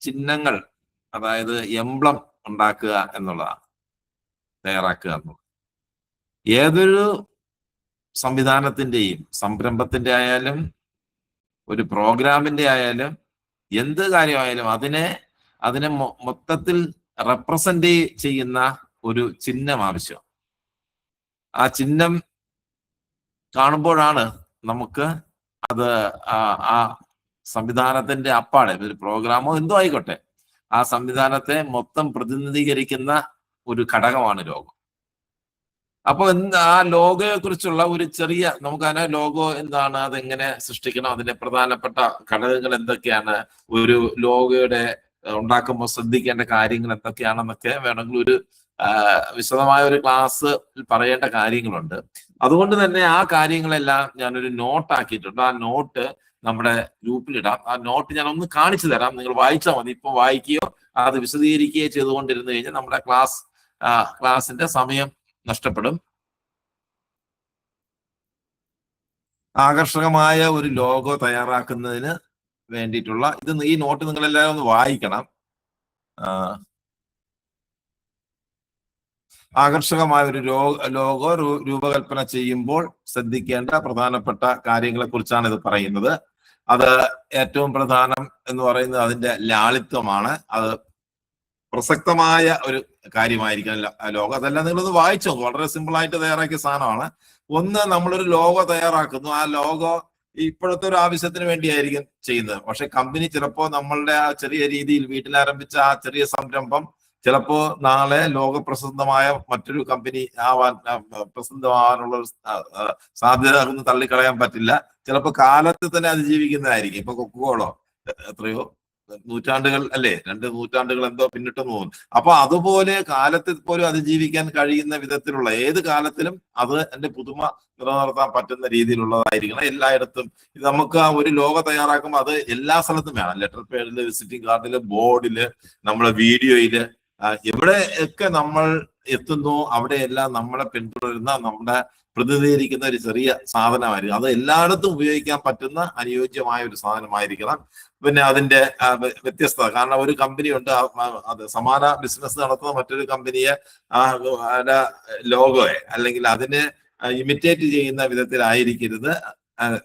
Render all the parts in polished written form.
ചിഹ്നങ്ങൾ, അതായത് എംബ്ലം ഉണ്ടാക്കുക എന്നുള്ളതാണ്, തയ്യാറാക്കുക എന്നുള്ളത്. ഏതൊരു സംവിധാനത്തിന്റെയും, സംരംഭത്തിന്റെ ആയാലും ഒരു പ്രോഗ്രാമിന്റെ ആയാലും എന്ത് കാര്യമായാലും അതിനെ മൊത്തത്തിൽ റെപ്രസെന്റ് ചെയ്യുന്ന ഒരു ചിഹ്നം ആവശ്യം. ആ ചിഹ്നം കാണുമ്പോഴാണ് നമുക്ക് അത് ആ സംവിധാനത്തിന്റെ അപ്പാടെ, ഒരു പ്രോഗ്രാമോ എന്തോ ആയിക്കോട്ടെ, ആ സംവിധാനത്തെ മൊത്തം പ്രതിനിധീകരിക്കുന്ന ഒരു ഘടകമാണ് ലോഗോ. അപ്പൊ ആ ലോഗോയെ കുറിച്ചുള്ള ഒരു ചെറിയ, നമുക്ക് അതിനെ ലോഗോ എന്താണ്, അതെങ്ങനെ സൃഷ്ടിക്കണം, അതിന്റെ പ്രധാനപ്പെട്ട ഘടകങ്ങൾ എന്തൊക്കെയാണ്, ഒരു ലോഗോയുടെ ഉണ്ടാക്കുമ്പോൾ ശ്രദ്ധിക്കേണ്ട കാര്യങ്ങൾ എന്തൊക്കെയാണെന്നൊക്കെ വേണമെങ്കിൽ ഒരു വിശദമായ ഒരു ക്ലാസ് പറയേണ്ട കാര്യങ്ങളുണ്ട്. അതുകൊണ്ട് തന്നെ ആ കാര്യങ്ങളെല്ലാം ഞാനൊരു നോട്ട് ആക്കിയിട്ടുണ്ട്. ആ നോട്ട് നമ്മുടെ ഗ്രൂപ്പിലിടാം. ആ നോട്ട് ഞാൻ ഒന്ന് കാണിച്ചു തരാം, നിങ്ങൾ വായിച്ചാൽ മതി. ഇപ്പൊ വായിക്കുകയോ അത് വിശദീകരിക്കുകയോ ചെയ്തുകൊണ്ടിരുന്നു കഴിഞ്ഞാൽ നമ്മുടെ ക്ലാസിന്റെ സമയം നഷ്ടപ്പെടും. ആകർഷകമായ ഒരു ലോഗോ തയ്യാറാക്കുന്നതിന് വേണ്ടിയിട്ടുള്ള ഈ നോട്ട് നിങ്ങൾ എല്ലാവരും ഒന്ന് വായിക്കണം. ആകർഷകമായ ഒരു ലോഗോ രൂപകൽപ്പന ചെയ്യുമ്പോൾ ശ്രദ്ധിക്കേണ്ട പ്രധാനപ്പെട്ട കാര്യങ്ങളെ കുറിച്ചാണ് ഇത് പറയുന്നത്. അത് ഏറ്റവും പ്രധാനം എന്ന് പറയുന്നത് അതിന്റെ ലാളിത്യമാണ്. അത് പ്രസക്തമായ ഒരു കാര്യമായിരിക്കണം ലോഗോ. അതെല്ലാം നിങ്ങളൊന്ന് വായിച്ചോ, വളരെ സിമ്പിൾ ആയിട്ട് തയ്യാറാക്കിയ സാധനമാണ്. ഒന്ന്, നമ്മളൊരു ലോഗോ തയ്യാറാക്കുന്നു. ആ ലോഗോ ഇപ്പോഴത്തെ ഒരു ആവശ്യത്തിന് വേണ്ടിയായിരിക്കും ചെയ്യുന്നത്. പക്ഷെ കമ്പനി ചിലപ്പോൾ നമ്മളുടെ ആ ചെറിയ രീതിയിൽ വീട്ടിൽ ആരംഭിച്ച ആ ചെറിയ സംരംഭം ചിലപ്പോ നാളെ ലോകപ്രസിദ്ധമായ മറ്റൊരു കമ്പനി പ്രസിദ്ധമാകാനുള്ള സാധ്യത ഒന്നും തള്ളിക്കളയാൻ പറ്റില്ല. ചിലപ്പോ കാലത്ത് തന്നെ അതിജീവിക്കുന്നതായിരിക്കും. ഇപ്പൊ കൊക്കോളോ എത്രയോ നൂറ്റാണ്ടുകൾ അല്ലേ, 2 നൂറ്റാണ്ടുകൾ എന്തോ പിന്നിട്ട് പോകുന്നു. അപ്പൊ അതുപോലെ കാലത്തിൽ പോലും അതിജീവിക്കാൻ കഴിയുന്ന വിധത്തിലുള്ള, ഏത് കാലത്തിലും അത് എന്റെ പുതുമ നിലനിർത്താൻ പറ്റുന്ന രീതിയിലുള്ളതായിരിക്കണം എല്ലായിടത്തും. നമുക്ക് ആ ഒരു ലോഗോ തയ്യാറാക്കുമ്പോൾ അത് എല്ലാ സ്ഥലത്തും വേണം. ലെറ്റർ പേഡില്, വിസിറ്റിംഗ് കാർഡില്, ബോർഡില്, നമ്മളെ വീഡിയോയില്, എവിടെയൊക്കെ നമ്മൾ എത്തുന്നു അവിടെയെല്ലാം നമ്മളെ പിന്തുടരുന്ന, നമ്മുടെ പ്രതിനിധീകരിക്കുന്ന ഒരു ചെറിയ സാധനമായിരിക്കും. അത് എല്ലായിടത്തും ഉപയോഗിക്കാൻ പറ്റുന്ന അനുയോജ്യമായ ഒരു സാധനമായിരിക്കണം. പിന്നെ അതിന്റെ വ്യത്യസ്തത, കാരണം ഒരു കമ്പനി ഉണ്ട്, അത് സമാന ബിസിനസ് നടത്തുന്ന മറ്റൊരു കമ്പനിയെ ലോഗോയെ അല്ലെങ്കിൽ അതിനെ ഇമിറ്റേറ്റ് ചെയ്യുന്ന വിധത്തിലായിരിക്കരുത്.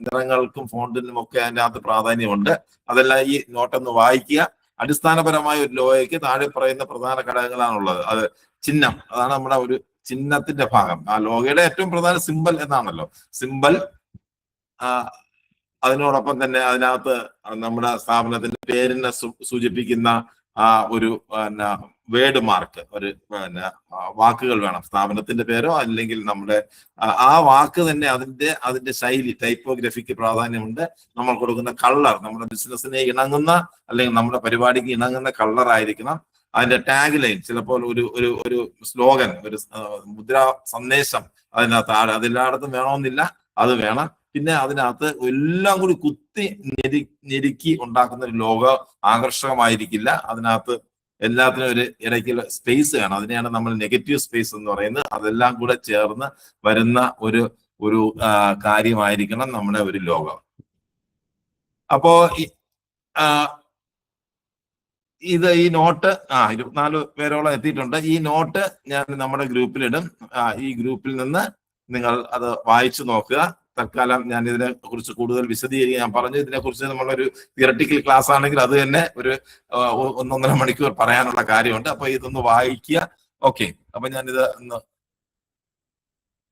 നിറങ്ങൾക്കും ഫോണ്ടിനും ഒക്കെ അതിൻ്റെ അകത്ത് പ്രാധാന്യമുണ്ട്. അതെല്ലാം ഈ നോട്ടൊന്ന് വായിക്കുക. അടിസ്ഥാനപരമായ ഒരു ലോഗോയ്ക്ക് താഴെ പറയുന്ന പ്രധാന ഘടകങ്ങളാണുള്ളത്. അത് ചിഹ്നം, അതാണ് നമ്മുടെ ഒരു ചിഹ്നത്തിന്റെ ഭാഗം. ആ ലോഗോയുടെ ഏറ്റവും പ്രധാന സിമ്പൽ എന്നാണല്ലോ. സിമ്പൽ, അതിനോടൊപ്പം തന്നെ അതിനകത്ത് നമ്മുടെ സ്ഥാപനത്തിന്റെ പേരിനെ സൂചിപ്പിക്കുന്ന ഒരു വേർഡ് മാർക്ക്, ഒരു വാക്കുകൾ വേണം. സ്ഥാപനത്തിന്റെ പേരോ അല്ലെങ്കിൽ നമ്മുടെ ആ വാക്ക് തന്നെ അതിന്റെ ശൈലി, ടൈപ്പോഗ്രഫിക്ക് പ്രാധാന്യമുണ്ട്. നമ്മൾ കൊടുക്കുന്ന കളർ നമ്മുടെ ബിസിനസ്സിനെ ഇണങ്ങുന്ന അല്ലെങ്കിൽ നമ്മുടെ പരിപാടിക്ക് ഇണങ്ങുന്ന കളർ ആയിരിക്കണം. അതിന്റെ ടാഗ് ലൈൻ, ചിലപ്പോൾ ഒരു സ്ലോഗൻ, ഒരു മുദ്രാ സന്ദേശം അതിനകത്ത് അതെല്ലായിടത്തും വേണമെന്നില്ല, അത് വേണം. പിന്നെ അതിനകത്ത് എല്ലാം കൂടി കുത്തി ഞെരുക്കി ഉണ്ടാക്കുന്ന ഒരു ലോഗോ ആകർഷകമായിരിക്കില്ല. അതിനകത്ത് എല്ലാത്തിനും ഒരു ഇടയ്ക്കുള്ള സ്പേസ് വേണം. അതിനെയാണ് നമ്മൾ നെഗറ്റീവ് സ്പേസ് എന്ന് പറയുന്നത്. അതെല്ലാം കൂടെ ചേർന്ന് വരുന്ന ഒരു കാര്യമായിരിക്കണം നമ്മുടെ ഒരു ലോഗോ. അപ്പോ ഈ നോട്ട് 24 പേരോളം എത്തിയിട്ടുണ്ട്. ഈ നോട്ട് ഞാൻ നമ്മുടെ ഗ്രൂപ്പിലിടും. ഈ ഗ്രൂപ്പിൽ നിന്ന് നിങ്ങൾ അത് വായിച്ചു നോക്കുക. തൽക്കാലം ഞാൻ ഇതിനെ കുറിച്ച് കൂടുതൽ വിശദീകരിക്കാൻ ഞാൻ പറഞ്ഞു. ഇതിനെക്കുറിച്ച് നമ്മളൊരു തിയറട്ടിക്കൽ ക്ലാസ് ആണെങ്കിൽ അത് തന്നെ ഒരു 1.5 മണിക്കൂർ പറയാനുള്ള കാര്യമുണ്ട്. അപ്പൊ ഇതൊന്ന് വായിക്കുക. ഓക്കെ, അപ്പൊ ഞാനിത് ഒന്ന്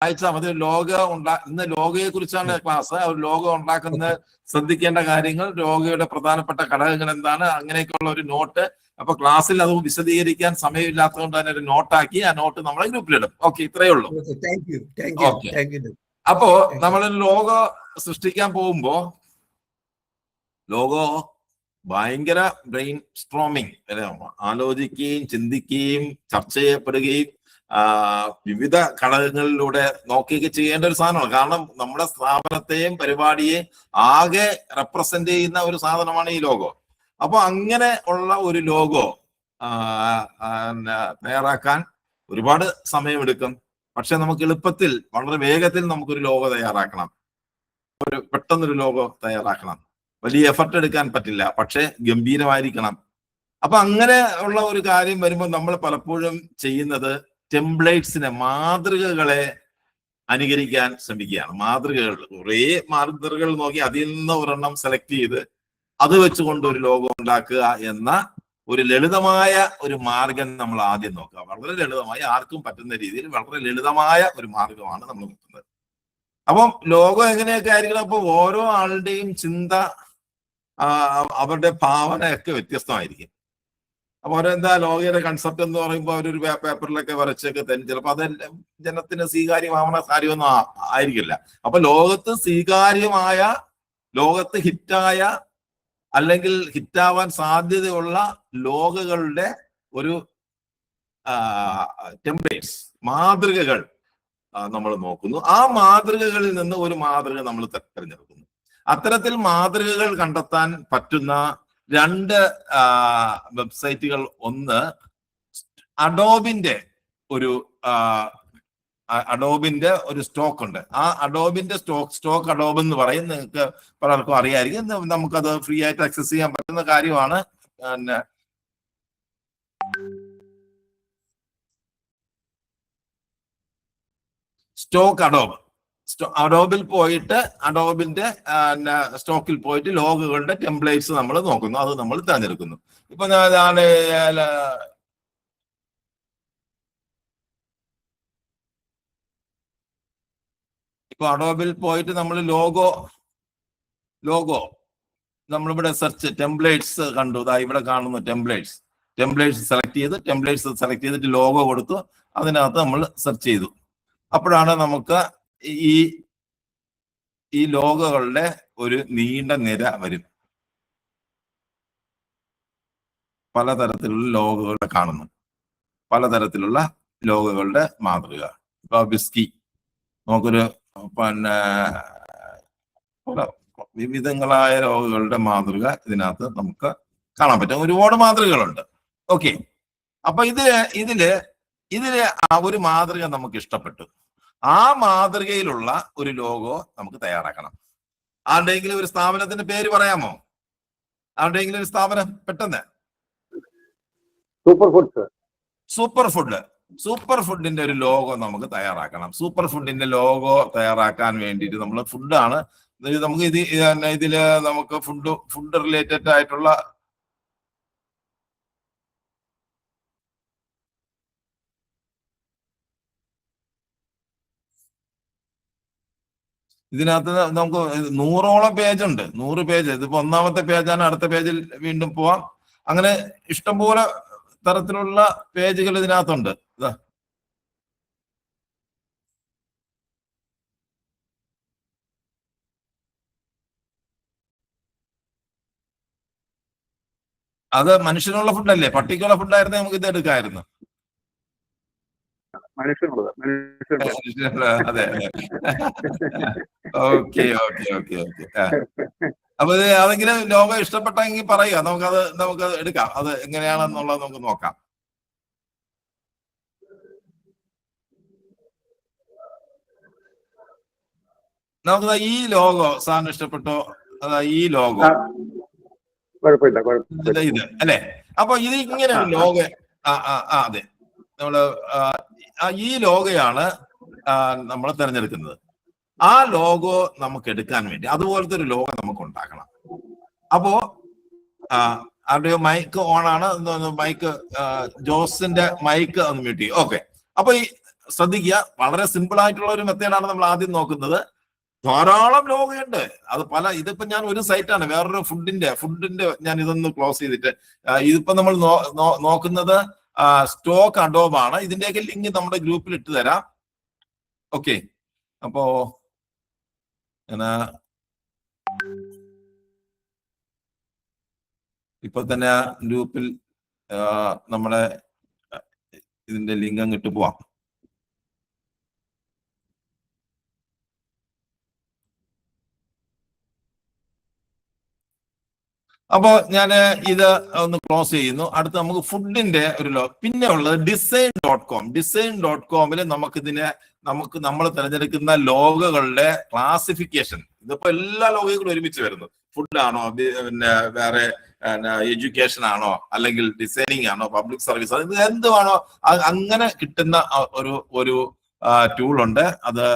വായിച്ചാൽ മതി. ഇന്ന് ലോഗോയെ കുറിച്ചാണ് ക്ലാസ്. ഒരു ലോഗോ ഉണ്ടാക്കുന്ന ശ്രദ്ധിക്കേണ്ട കാര്യങ്ങൾ, ലോഗോയുടെ പ്രധാനപ്പെട്ട ഘടകങ്ങൾ എന്താണ്, അങ്ങനെയൊക്കെയുള്ള ഒരു നോട്ട്. അപ്പൊ ക്ലാസ്സിൽ അത് വിശദീകരിക്കാൻ സമയമില്ലാത്തതുകൊണ്ട് തന്നെ ഒരു നോട്ടാക്കി ആ നോട്ട് നമ്മളെ ഗ്രൂപ്പിലിടും. ഓക്കെ, ഇത്രയേ ഉള്ളൂ. അപ്പോ നമ്മൾ ലോഗോ സൃഷ്ടിക്കാൻ പോകുമ്പോ ലോഗോ ഭയങ്കര ബ്രെയിൻ സ്ട്രോമിങ്, ആലോചിക്കുകയും ചിന്തിക്കുകയും ചർച്ച ചെയ്യപ്പെടുകയും വിവിധ ഘടകങ്ങളിലൂടെ നോക്കിയൊക്കെ ചെയ്യേണ്ട ഒരു സാധനമാണ്. കാരണം നമ്മുടെ സ്ഥാപനത്തെയും പരിപാടിയെയും ആകെ റെപ്രസെന്റ് ചെയ്യുന്ന ഒരു സാധനമാണ് ഈ ലോഗോ. അപ്പൊ അങ്ങനെ ഉള്ള ഒരു ലോഗോ തയ്യാറാക്കാൻ ഒരുപാട് സമയമെടുക്കും. പക്ഷെ നമുക്ക് എളുപ്പത്തിൽ, വളരെ വേഗത്തിൽ നമുക്കൊരു ലോഗോ തയ്യാറാക്കണം. ഒരു പെട്ടെന്നൊരു ലോഗോ തയ്യാറാക്കണം. വലിയ എഫർട്ട് എടുക്കാൻ പറ്റില്ല, പക്ഷെ ഗംഭീരമായിരിക്കണം. അപ്പൊ അങ്ങനെ ഉള്ള ഒരു കാര്യം വരുമ്പോൾ നമ്മൾ പലപ്പോഴും ചെയ്യുന്നത് ടെംപ്ലേറ്റ്സിനെ, മാതൃകകളെ അനുകരിക്കാൻ ശ്രമിക്കുകയാണ്. മാതൃകകൾ, കുറേ മാതൃകകൾ നോക്കി അതിൽ നിന്ന് ഒരെണ്ണം സെലക്ട് ചെയ്ത് അത് വെച്ചുകൊണ്ട് ഒരു ലോഗോ ഉണ്ടാക്കുക എന്ന ഒരു ലളിതമായ ഒരു മാർഗം നമ്മൾ ആദ്യം നോക്കുക. വളരെ ലളിതമായി, ആർക്കും പറ്റുന്ന രീതിയിൽ വളരെ ലളിതമായ ഒരു മാർഗമാണ് നമ്മൾ നോക്കുന്നത്. അപ്പം ലോഗോ എങ്ങനെയൊക്കെ ആയിരിക്കണം? അപ്പൊ ഓരോ ആളുടെയും ചിന്ത, അവരുടെ ഭാവനയൊക്കെ വ്യത്യസ്തമായിരിക്കും. അപ്പൊ അവരെന്താ ലോഗോയുടെ കൺസെപ്റ്റ് എന്ന് പറയുമ്പോൾ അവരൊരു പേപ്പറിലൊക്കെ വരച്ചൊക്കെ തരും. ചിലപ്പോൾ അതെല്ലാം ജനത്തിന് സ്വീകാര്യമാവണ കാര്യമൊന്നും ആയിരിക്കില്ല. അപ്പൊ ലോകത്ത് സ്വീകാര്യമായ, ലോകത്ത് ഹിറ്റായ അല്ലെങ്കിൽ ഹിറ്റാവാൻ സാധ്യതയുള്ള ലോഗോകളുടെ ഒരു ടെംപ്ലേറ്റ്സ്, മാതൃകകൾ നമ്മൾ നോക്കുന്നു. ആ മാതൃകകളിൽ നിന്ന് ഒരു മാതൃക നമ്മൾ തിരഞ്ഞെടുക്കുന്നു. അത്തരത്തിൽ മാതൃകകൾ കണ്ടെത്താൻ പറ്റുന്ന 2 വെബ്സൈറ്റുകൾ, ഒന്ന് അഡോബിന്റെ ഒരു സ്റ്റോക്ക് ഉണ്ട്. ആ അഡോബിന്റെ സ്റ്റോക്ക് അഡോബ് എന്ന് പറയും. നിങ്ങൾക്ക് പലർക്കും അറിയായിരിക്കും. നമുക്കത് ഫ്രീ ആയിട്ട് ആക്സസ് ചെയ്യാൻ പറ്റുന്ന കാര്യമാണ്. പിന്നെ സ്റ്റോക്ക് അഡോബിൽ പോയിട്ട്, അഡോബിന്റെ സ്റ്റോക്കിൽ പോയിട്ട് ലോഗോകളുടെ ടെംപ്ലേറ്റ്സ് നമ്മൾ നോക്കുന്നു. അത് നമ്മൾ തിരഞ്ഞെടുക്കുന്നു. ഇപ്പൊ ഞാൻ ഇപ്പൊ അഡോബിൽ പോയിട്ട് നമ്മൾ ലോഗോ നമ്മളിവിടെ സെർച്ച് ടെംപ്ലേറ്റ്സ് കണ്ടു. ഇവിടെ കാണുന്നു ടെംപ്ലേറ്റ്സ് സെലക്ട് ചെയ്തിട്ട് ലോഗോ കൊടുത്തു. അതിനകത്ത് നമ്മൾ സെർച്ച് ചെയ്തു. അപ്പോഴാണ് നമുക്ക് ഈ ലോഗോകളുടെ ഒരു നീണ്ട നിര വരും. പലതരത്തിലുള്ള ലോഗോകൾ കാണുന്നു, പലതരത്തിലുള്ള ലോഗോകളുടെ മാതൃക. ഇപ്പൊ ബിസ്കി, നമുക്കൊരു പിന്നെ വിവിധങ്ങളായ ലോഗോകളുടെ മാതൃക ഇതിനകത്ത് നമുക്ക് കാണാൻ പറ്റും. ഒരുപാട് മാതൃകകളുണ്ട്. ഓക്കെ, അപ്പൊ ഇതില് ഒരു മാതൃക നമുക്ക് ഇഷ്ടപ്പെട്ടു. ആ മാതൃകയിലുള്ള ഒരു ലോഗോ നമുക്ക് തയ്യാറാക്കണം. ആരുടെയെങ്കിലും ഒരു സ്ഥാപനത്തിന്റെ പേര് പറയാമോ? ആരുടെയെങ്കിലും ഒരു സ്ഥാപനം പെട്ടെന്ന്? സൂപ്പർ ഫുഡിന്റെ ഒരു ലോഗോ നമുക്ക് തയ്യാറാക്കണം. സൂപ്പർ ഫുഡിന്റെ ലോഗോ തയ്യാറാക്കാൻ വേണ്ടിയിട്ട് നമ്മൾ ഫുഡാണ് നമുക്ക് ഇതില് നമുക്ക് ഫുഡ് റിലേറ്റഡ് ആയിട്ടുള്ള ഇതിനകത്ത് നമുക്ക് 100ഓളം പേജുണ്ട്. 100 പേജ്. ഇതിപ്പോ 1ാമത്തെ പേജാണ്. അടുത്ത പേജിൽ വീണ്ടും പോവാം. അങ്ങനെ ഇഷ്ടംപോലെ തരത്തിലുള്ള പേജുകൾ ഇതിനകത്തുണ്ട്. അത് മനുഷ്യനുള്ള ഫുഡല്ലേ? പട്ടിക്കുള്ള ഫുഡായിരുന്നേ നമുക്ക് ഇത് എടുക്കാമായിരുന്നു. അതെ. ഓക്കെ. അപ്പൊ അതെങ്കിലും ലോഗോ ഇഷ്ടപ്പെട്ടെങ്കിൽ പറയുക. നമുക്ക് എടുക്കാം. അത് എങ്ങനെയാണെന്നുള്ളത് നമുക്ക് നോക്കാം. നമുക്ക് ഈ ലോഗോ സാറിന് ഇഷ്ടപ്പെട്ടോ? ഈ ലോഗോ ഇത് അല്ലെ? അപ്പൊ ഇത് ഇങ്ങനെ ഒരു ലോഗോ, അതെ, നമ്മള് ഈ ലോഗോയാണ് നമ്മൾ തിരഞ്ഞെടുക്കുന്നത്. ആ ലോഗോ നമുക്ക് എടുക്കാൻ വേണ്ടി അതുപോലത്തെ ഒരു ലോഗോ നമുക്ക് ഉണ്ടാക്കണം. അപ്പോ ആരുടെയോ മൈക്ക് ഓൺ ആണ്. മൈക്ക്, ജോസിന്റെ മൈക്ക് ഒന്ന് മ്യൂട്ട് ചെയ്യും. ഓക്കെ. അപ്പൊ ശ്രദ്ധിക്കുക, വളരെ സിമ്പിൾ ആയിട്ടുള്ള ഒരു മെത്തേഡാണ് നമ്മൾ ആദ്യം നോക്കുന്നത്. ധാരാളം ലോഗോയുണ്ട്. അത് ഇതിപ്പോ ഞാൻ ഒരു സൈറ്റാണ്, വേറൊരു ഫുഡിന്റെ ഞാൻ ഇതൊന്ന് ക്ലോസ് ചെയ്തിട്ട്, ഇതിപ്പോ നമ്മൾ നോക്കുന്നത് സ്റ്റോക്ക് അഡോബാണ്. ഇതിന്റെയൊക്കെ ലിങ്ക് നമ്മുടെ ഗ്രൂപ്പിൽ ഇട്ട് തരാം. ഓക്കെ, അപ്പോ ഇപ്പൊ തന്നെ ഗ്രൂപ്പിൽ നമ്മുടെ ഇതിന്റെ ലിങ്ക് അങ്ങ് ഇട്ട് പോവാം. അപ്പോ ഞാൻ ഇത് ഒന്ന് ക്ലോസ് ചെയ്യുന്നു. അടുത്ത് നമുക്ക് ഫുഡിന്റെ ഒരു പിന്നെ ഉള്ളത് design.com. design.com നമ്മൾ തിരഞ്ഞെടുക്കുന്ന ലോഗോകളുടെ ക്ലാസിഫിക്കേഷൻ. ഇതിപ്പോ എല്ലാ ലോഗോകളും ഒരുമിച്ച് വരുന്നു. ഫുഡാണോ, പിന്നെ വേറെ എഡ്യൂക്കേഷൻ ആണോ, അല്ലെങ്കിൽ ഡിസൈനിങ് ആണോ, പബ്ലിക് സർവീസ്, ഇത് എന്തുവാണോ അങ്ങനെ കിട്ടുന്ന ഒരു ടൂൾ ഉണ്ട്. അത്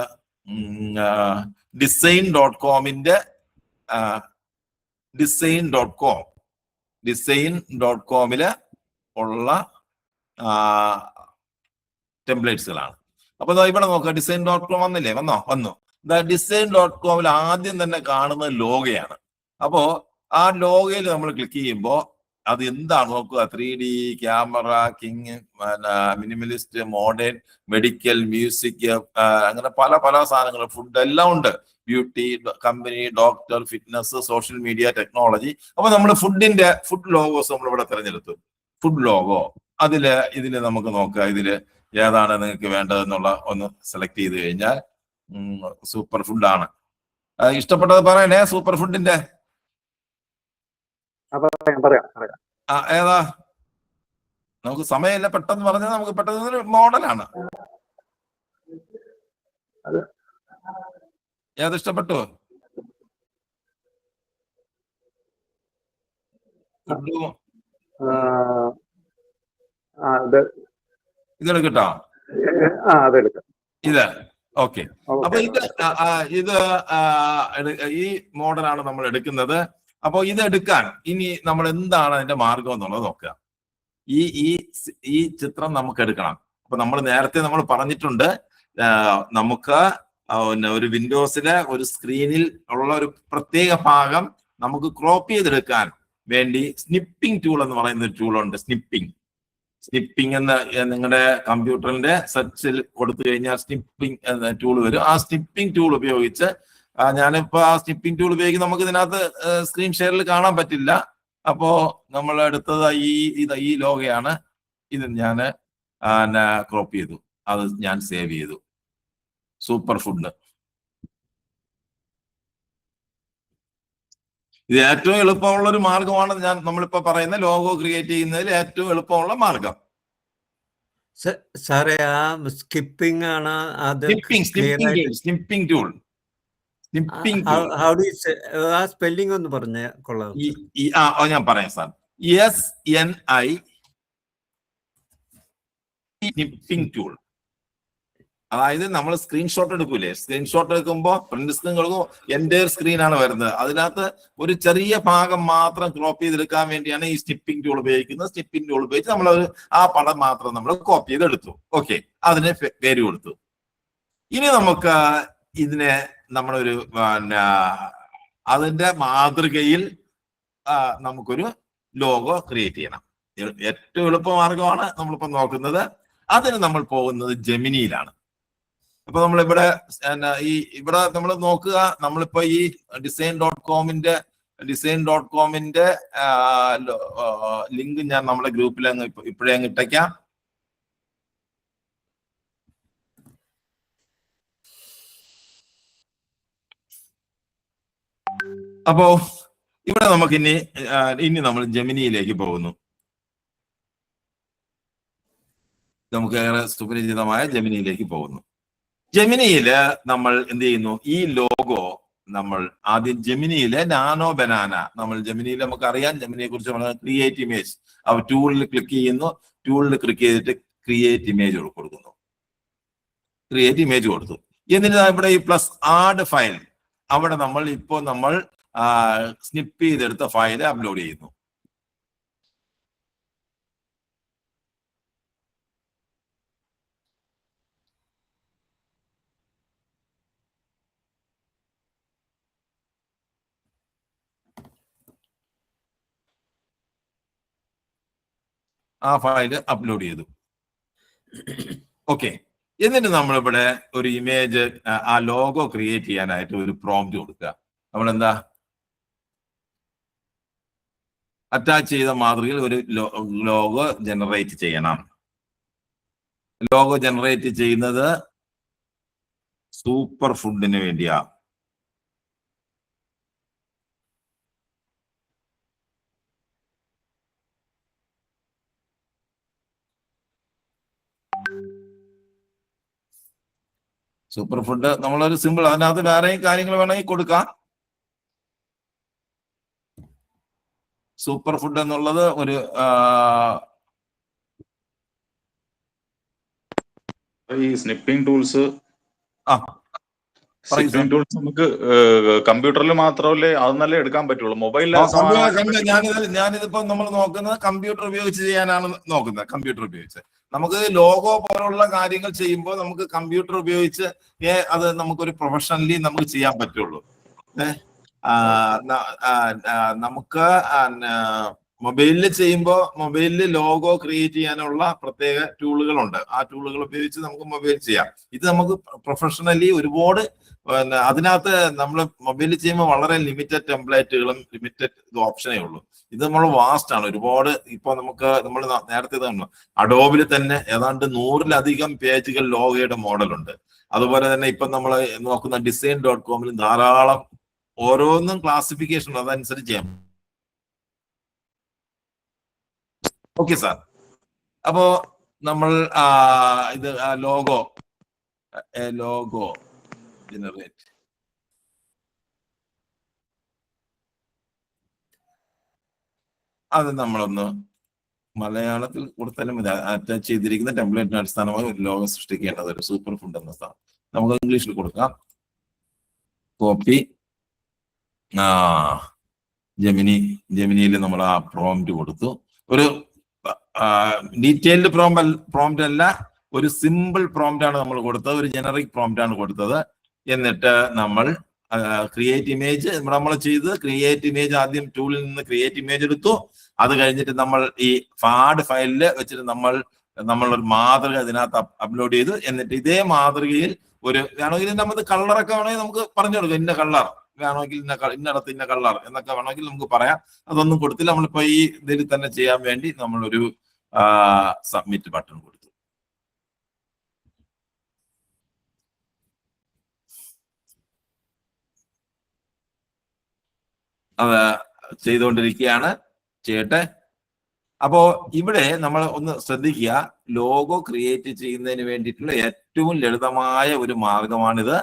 design.com-ന്റെ design.com-ല് ഉള്ള ടെംപ്ലേറ്റ്സുകളാണ്. അപ്പൊ ഇവിടെ നോക്കുക, design.com വന്നു. design.com-ൽ ആദ്യം തന്നെ കാണുന്നത് ലോഗയാണ്. അപ്പോ ആ ലോഗയിൽ നമ്മൾ ക്ലിക്ക് ചെയ്യുമ്പോൾ അത് എന്താണ് നോക്കുക, 3D camera, king, minimalist, modern, medical, music, അങ്ങനെ പല പല സാധനങ്ങൾ, ഫുഡ് എല്ലാം ഉണ്ട്. Beauty, company, doctor, fitness, social media, technology. അപ്പൊ നമ്മൾ ഫുഡ് ലോഗോസ് നമ്മൾ ഇവിടെ തിരഞ്ഞെടുത്തു. ഫുഡ് ലോഗോ ഇതില് നമുക്ക് നോക്കുക, ഇതില് ഏതാണ് നിങ്ങൾക്ക് വേണ്ടതെന്നുള്ള ഒന്ന് സെലക്ട് ചെയ്ത് കഴിഞ്ഞാൽ സൂപ്പർ ഫുഡാണ്. ഇഷ്ടപ്പെട്ടത് പറയണേ. സൂപ്പർ ഫുഡിന്റെ ഏതാ? നമുക്ക് സമയമില്ല, പെട്ടെന്ന് പറഞ്ഞാൽ നമുക്ക് പെട്ടെന്ന്. മോഡലാണ് ഏത് ഇഷ്ടപ്പെട്ടു? ഇതെടുക്കട്ടോ? ഇത് ഓക്കെ. അപ്പൊ ഈ മോഡലാണ് നമ്മൾ എടുക്കുന്നത്. അപ്പൊ ഇത് എടുക്കാൻ ഇനി നമ്മൾ എന്താണ് അതിന്റെ മാർഗം എന്നുള്ളത് നോക്കുക. ഈ ചിത്രം നമുക്ക് എടുക്കണം. അപ്പൊ നമ്മൾ നേരത്തെ പറഞ്ഞിട്ടുണ്ട്, നമുക്ക് ഒരു വിൻഡോസിലെ ഒരു സ്ക്രീനിൽ ഉള്ള ഒരു പ്രത്യേക ഭാഗം നമുക്ക് ക്രോപ്പ് ചെയ്തെടുക്കാൻ വേണ്ടി സ്നിപ്പിംഗ് ടൂൾ എന്ന് പറയുന്ന ഒരു ടൂളുണ്ട്. സ്നിപ്പിംഗ് എന്ന നിങ്ങളുടെ കമ്പ്യൂട്ടറിന്റെ സെർച്ചിൽ കൊടുത്തു കഴിഞ്ഞാൽ സ്നിപ്പിംഗ് എന്ന ടൂൾ വരും. ആ സ്നിപ്പിംഗ് ടൂൾ ഉപയോഗിച്ച് ഞാനിപ്പോ ആ സ്നിപ്പിംഗ് ടൂൾ ഉപയോഗിച്ച് നമുക്ക് ഇതിനകത്ത് സ്ക്രീൻ ഷെയറിൽ കാണാൻ പറ്റില്ല. അപ്പോ നമ്മൾ എടുത്തത് ഈ ലോഗയാണ്. ഇത് ഞാൻ ക്രോപ്പ് ചെയ്തു, അത് ഞാൻ സേവ് ചെയ്തു. Super food. ഇത് ഏറ്റവും എളുപ്പമുള്ള ഒരു മാർഗമാണ് നമ്മളിപ്പോ പറയുന്ന ലോഗോ ക്രിയേറ്റ് ചെയ്യുന്നതിൽ ഏറ്റവും എളുപ്പമുള്ള മാർഗം. സാറേ, ആ സ്കിപ്പിംഗ് ആണ് സ്നിപ്പിംഗ് ടൂൾ. സ്പെല്ലിംഗ് ഒന്ന് പറഞ്ഞ കൊള്ളാം. ഞാൻ പറയാം സാർ. SNI snipping tool. അതായത് നമ്മൾ സ്ക്രീൻഷോട്ട് എടുക്കൂലേ, സ്ക്രീൻഷോട്ട് എടുക്കുമ്പോൾ പ്രിന്റ് സ്ക്രീൻ കൊടുക്കുമ്പോൾ എൻ്റെ സ്ക്രീനാണ് വരുന്നത്. അതിനകത്ത് ഒരു ചെറിയ ഭാഗം മാത്രം ക്രോപ്പ് ചെയ്തെടുക്കാൻ വേണ്ടിയാണ് ഈ സ്നിപ്പിംഗ് ടൂൾ ഉപയോഗിക്കുന്നത്. സ്നിപ്പിംഗ് ടൂൾ ഉപയോഗിച്ച് നമ്മൾ ആ പടം മാത്രം നമ്മൾ കോപ്പി ചെയ്തെടുത്തു. ഓക്കെ, അതിന് പേര് കൊടുത്തു. ഇനി നമുക്ക് ഇതിനെ നമ്മളൊരു അതിന്റെ മാതൃകയിൽ നമുക്കൊരു ലോഗോ ക്രിയേറ്റ് ചെയ്യണം. ഏറ്റവും എളുപ്പമാർഗമാണ് നമ്മളിപ്പോ നോക്കുന്നത്. അതിന് നമ്മൾ പോകുന്നത് ജെമിനിയിലാണ്. അപ്പൊ നമ്മളിവിടെ ഇവിടെ നമ്മൾ നോക്കുക, നമ്മളിപ്പോ ഈ design.com-ന്റെ ലിങ്ക് ഞാൻ നമ്മുടെ ഗ്രൂപ്പിൽ ഇപ്പോഴേ അങ്ങ് ഇട്ടേക്കാം. അപ്പോ ഇവിടെ നമുക്ക് ഇനി നമ്മൾ ജെമിനിയിലേക്ക് പോകുന്നു. നമുക്ക് ഏറെ സുപരിചിതമായ ജെമിനിയിലേക്ക് പോകുന്നു. ജെമിനിയില് നമ്മൾ എന്ത് ചെയ്യുന്നു? ഈ ലോഗോ നമ്മൾ ആദ്യം ജെമിനിയിലെ നാനോ ബനാന, ജെമിനിയിൽ നമുക്ക് അറിയാം, ജെമിനിയെ കുറിച്ച് ക്രിയേറ്റ് ഇമേജ്. ടൂളിൽ ക്ലിക്ക് ചെയ്യുന്നു. ടൂളിൽ ക്ലിക്ക് ചെയ്തിട്ട് ക്രിയേറ്റ് ഇമേജ് കൊടുക്കുന്നു. ക്രിയേറ്റ് ഇമേജ് കൊടുത്തു. എന്നിട്ട് ഇവിടെ ഈ പ്ലസ് ആഡ് ഫയൽ, അവിടെ നമ്മൾ സ്നിപ്പ് ചെയ്തെടുത്ത ഫയൽ അപ്ലോഡ് ചെയ്യുന്നു. ആ ഫയൽ അപ്ലോഡ് ചെയ്തു. ഓക്കെ, എന്നിട്ട് നമ്മളിവിടെ ഒരു ഇമേജ്, ആ ലോഗോ ക്രിയേറ്റ് ചെയ്യാനായിട്ട് ഒരു പ്രോംപ്റ്റ് കൊടുക്കുക. നമ്മളെന്താ അറ്റാച്ച് ചെയ്ത മാതൃകയിൽ ഒരു ലോഗോ ജനറേറ്റ് ചെയ്യണം. ലോഗോ ജനറേറ്റ് ചെയ്യുന്നത് സൂപ്പർ ഫുഡിന് വേണ്ടിയാ. സൂപ്പർ ഫുഡ് നമ്മളൊരു സിമ്പിൾ, അതിനകത്ത് വേറെയും കാര്യങ്ങൾ വേണമെങ്കിൽ കൊടുക്കാം. സൂപ്പർ ഫുഡ് എന്നുള്ളത് ഒരു ഈ സ്നിപ്പിംഗ് ടൂൾസ് നമുക്ക് കമ്പ്യൂട്ടറിൽ മാത്രമല്ലേ അതൊന്നല്ലേ എടുക്കാൻ പറ്റുള്ളൂ, മൊബൈലിൽ? ഞാനിതിപ്പോ നമ്മൾ നോക്കുന്നത് കമ്പ്യൂട്ടർ ഉപയോഗിച്ച് ചെയ്യാനാണ് നോക്കുന്നത്. കമ്പ്യൂട്ടർ ഉപയോഗിച്ച് നമുക്ക് ലോഗോ പോലുള്ള കാര്യങ്ങൾ ചെയ്യുമ്പോൾ നമുക്ക് കമ്പ്യൂട്ടർ ഉപയോഗിച്ച് അത് നമുക്കൊരു പ്രൊഫഷണലി നമുക്ക് ചെയ്യാൻ പറ്റുള്ളൂ. നമുക്ക് മൊബൈലിൽ ചെയ്യുമ്പോൾ മൊബൈലിൽ ലോഗോ ക്രിയേറ്റ് ചെയ്യാനുള്ള പ്രത്യേക ടൂളുകളുണ്ട്. ആ ടൂളുകൾ ഉപയോഗിച്ച് നമുക്ക് മൊബൈൽ ചെയ്യാം. ഇത് നമുക്ക് പ്രൊഫഷണലി ഒരുപാട് അതിനകത്ത് നമ്മൾ മൊബൈലിൽ ചെയ്യുമ്പോൾ വളരെ ലിമിറ്റഡ് ടെംപ്ലേറ്റുകളും ലിമിറ്റഡ് ഓപ്ഷനേ ഉള്ളൂ. ഇത് നമ്മൾ വാസ്റ്റ് ആണ് ഒരുപാട്. ഇപ്പൊ നമ്മൾ നേരത്തെ തന്നെ അഡോബിൽ തന്നെ ഏതാണ്ട് 100-ലധികം പേജുകൾ ലോഗോയുടെ മോഡലുണ്ട്. അതുപോലെ തന്നെ ഇപ്പൊ നമ്മൾ നോക്കുന്ന design.com ധാരാളം ഓരോന്നും ക്ലാസിഫിക്കേഷൻ അതനുസരിച്ച് ചെയ്യാം. Okay sir. അപ്പോ നമ്മൾ ഇത് ലോഗോ ജനറേറ്റ് അത് നമ്മളൊന്ന് മലയാളത്തിൽ കൊടുത്താലും അറ്റാച്ച് ചെയ്തിരിക്കുന്ന ടെംപ്ലേറ്റിന് അടിസ്ഥാനമായി ഒരു ലോഗോ സൃഷ്ടിക്കേണ്ടത് ഒരു സൂപ്പർ ഫുഡ് എന്ന സ്ഥാനം നമുക്ക് ഇംഗ്ലീഷിൽ കൊടുക്കാം. കോപ്പി ജെമിനിയിൽ നമ്മൾ ആ പ്രോംപ്റ്റ് കൊടുത്തു. ഒരു ഡീറ്റെയിൽഡ് പ്രോംപ്റ്റ് അല്ല, ഒരു സിമ്പിൾ പ്രോംപ്റ്റ് ആണ് നമ്മൾ കൊടുത്തത്, ഒരു ജനറിക് പ്രോംപ്റ്റ് ആണ് കൊടുത്തത്. എന്നിട്ട് നമ്മൾ ക്രിയേറ്റ് ഇമേജ് നമ്മൾ ചെയ്ത് ക്രിയേറ്റ് ഇമേജ് ആദ്യം ടൂളിൽ നിന്ന് ക്രിയേറ്റ് ഇമേജ് എടുത്തു. അത് കഴിഞ്ഞിട്ട് നമ്മൾ ഈ ഫാഡ് ഫയലിൽ വെച്ചിട്ട് നമ്മളൊരു മാതൃക ഇതിനകത്ത് അപ്ലോഡ് ചെയ്തു. എന്നിട്ട് ഇതേ മാതൃകയിൽ വേണമെങ്കിൽ നമുക്ക് കളറൊക്കെ വേണമെങ്കിൽ നമുക്ക് പറഞ്ഞു കൊടുക്കാം. ഇന്ന കളർ വേണമെങ്കിൽ ഇന്നടത്ത് ഇന്ന കളർ എന്നൊക്കെ വേണമെങ്കിൽ നമുക്ക് പറയാം. അതൊന്നും കൊടുത്തില്ല. നമ്മളിപ്പോ ഈ ഇതിൽ തന്നെ ചെയ്യാൻ വേണ്ടി നമ്മളൊരു സബ്മിറ്റ് ബട്ടൺ കൊടുത്തു. അത് ചെയ്തുകൊണ്ടിരിക്കുകയാണ്, ചെയ്യട്ടെ. അപ്പോ ഇവിടെ നമ്മൾ ഒന്ന് ശ്രദ്ധിക്കുക, ലോഗോ ക്രിയേറ്റ് ചെയ്യുന്നതിന് വേണ്ടിയിട്ടുള്ള ഏറ്റവും ലളിതമായ ഒരു മാർഗമാണിത്.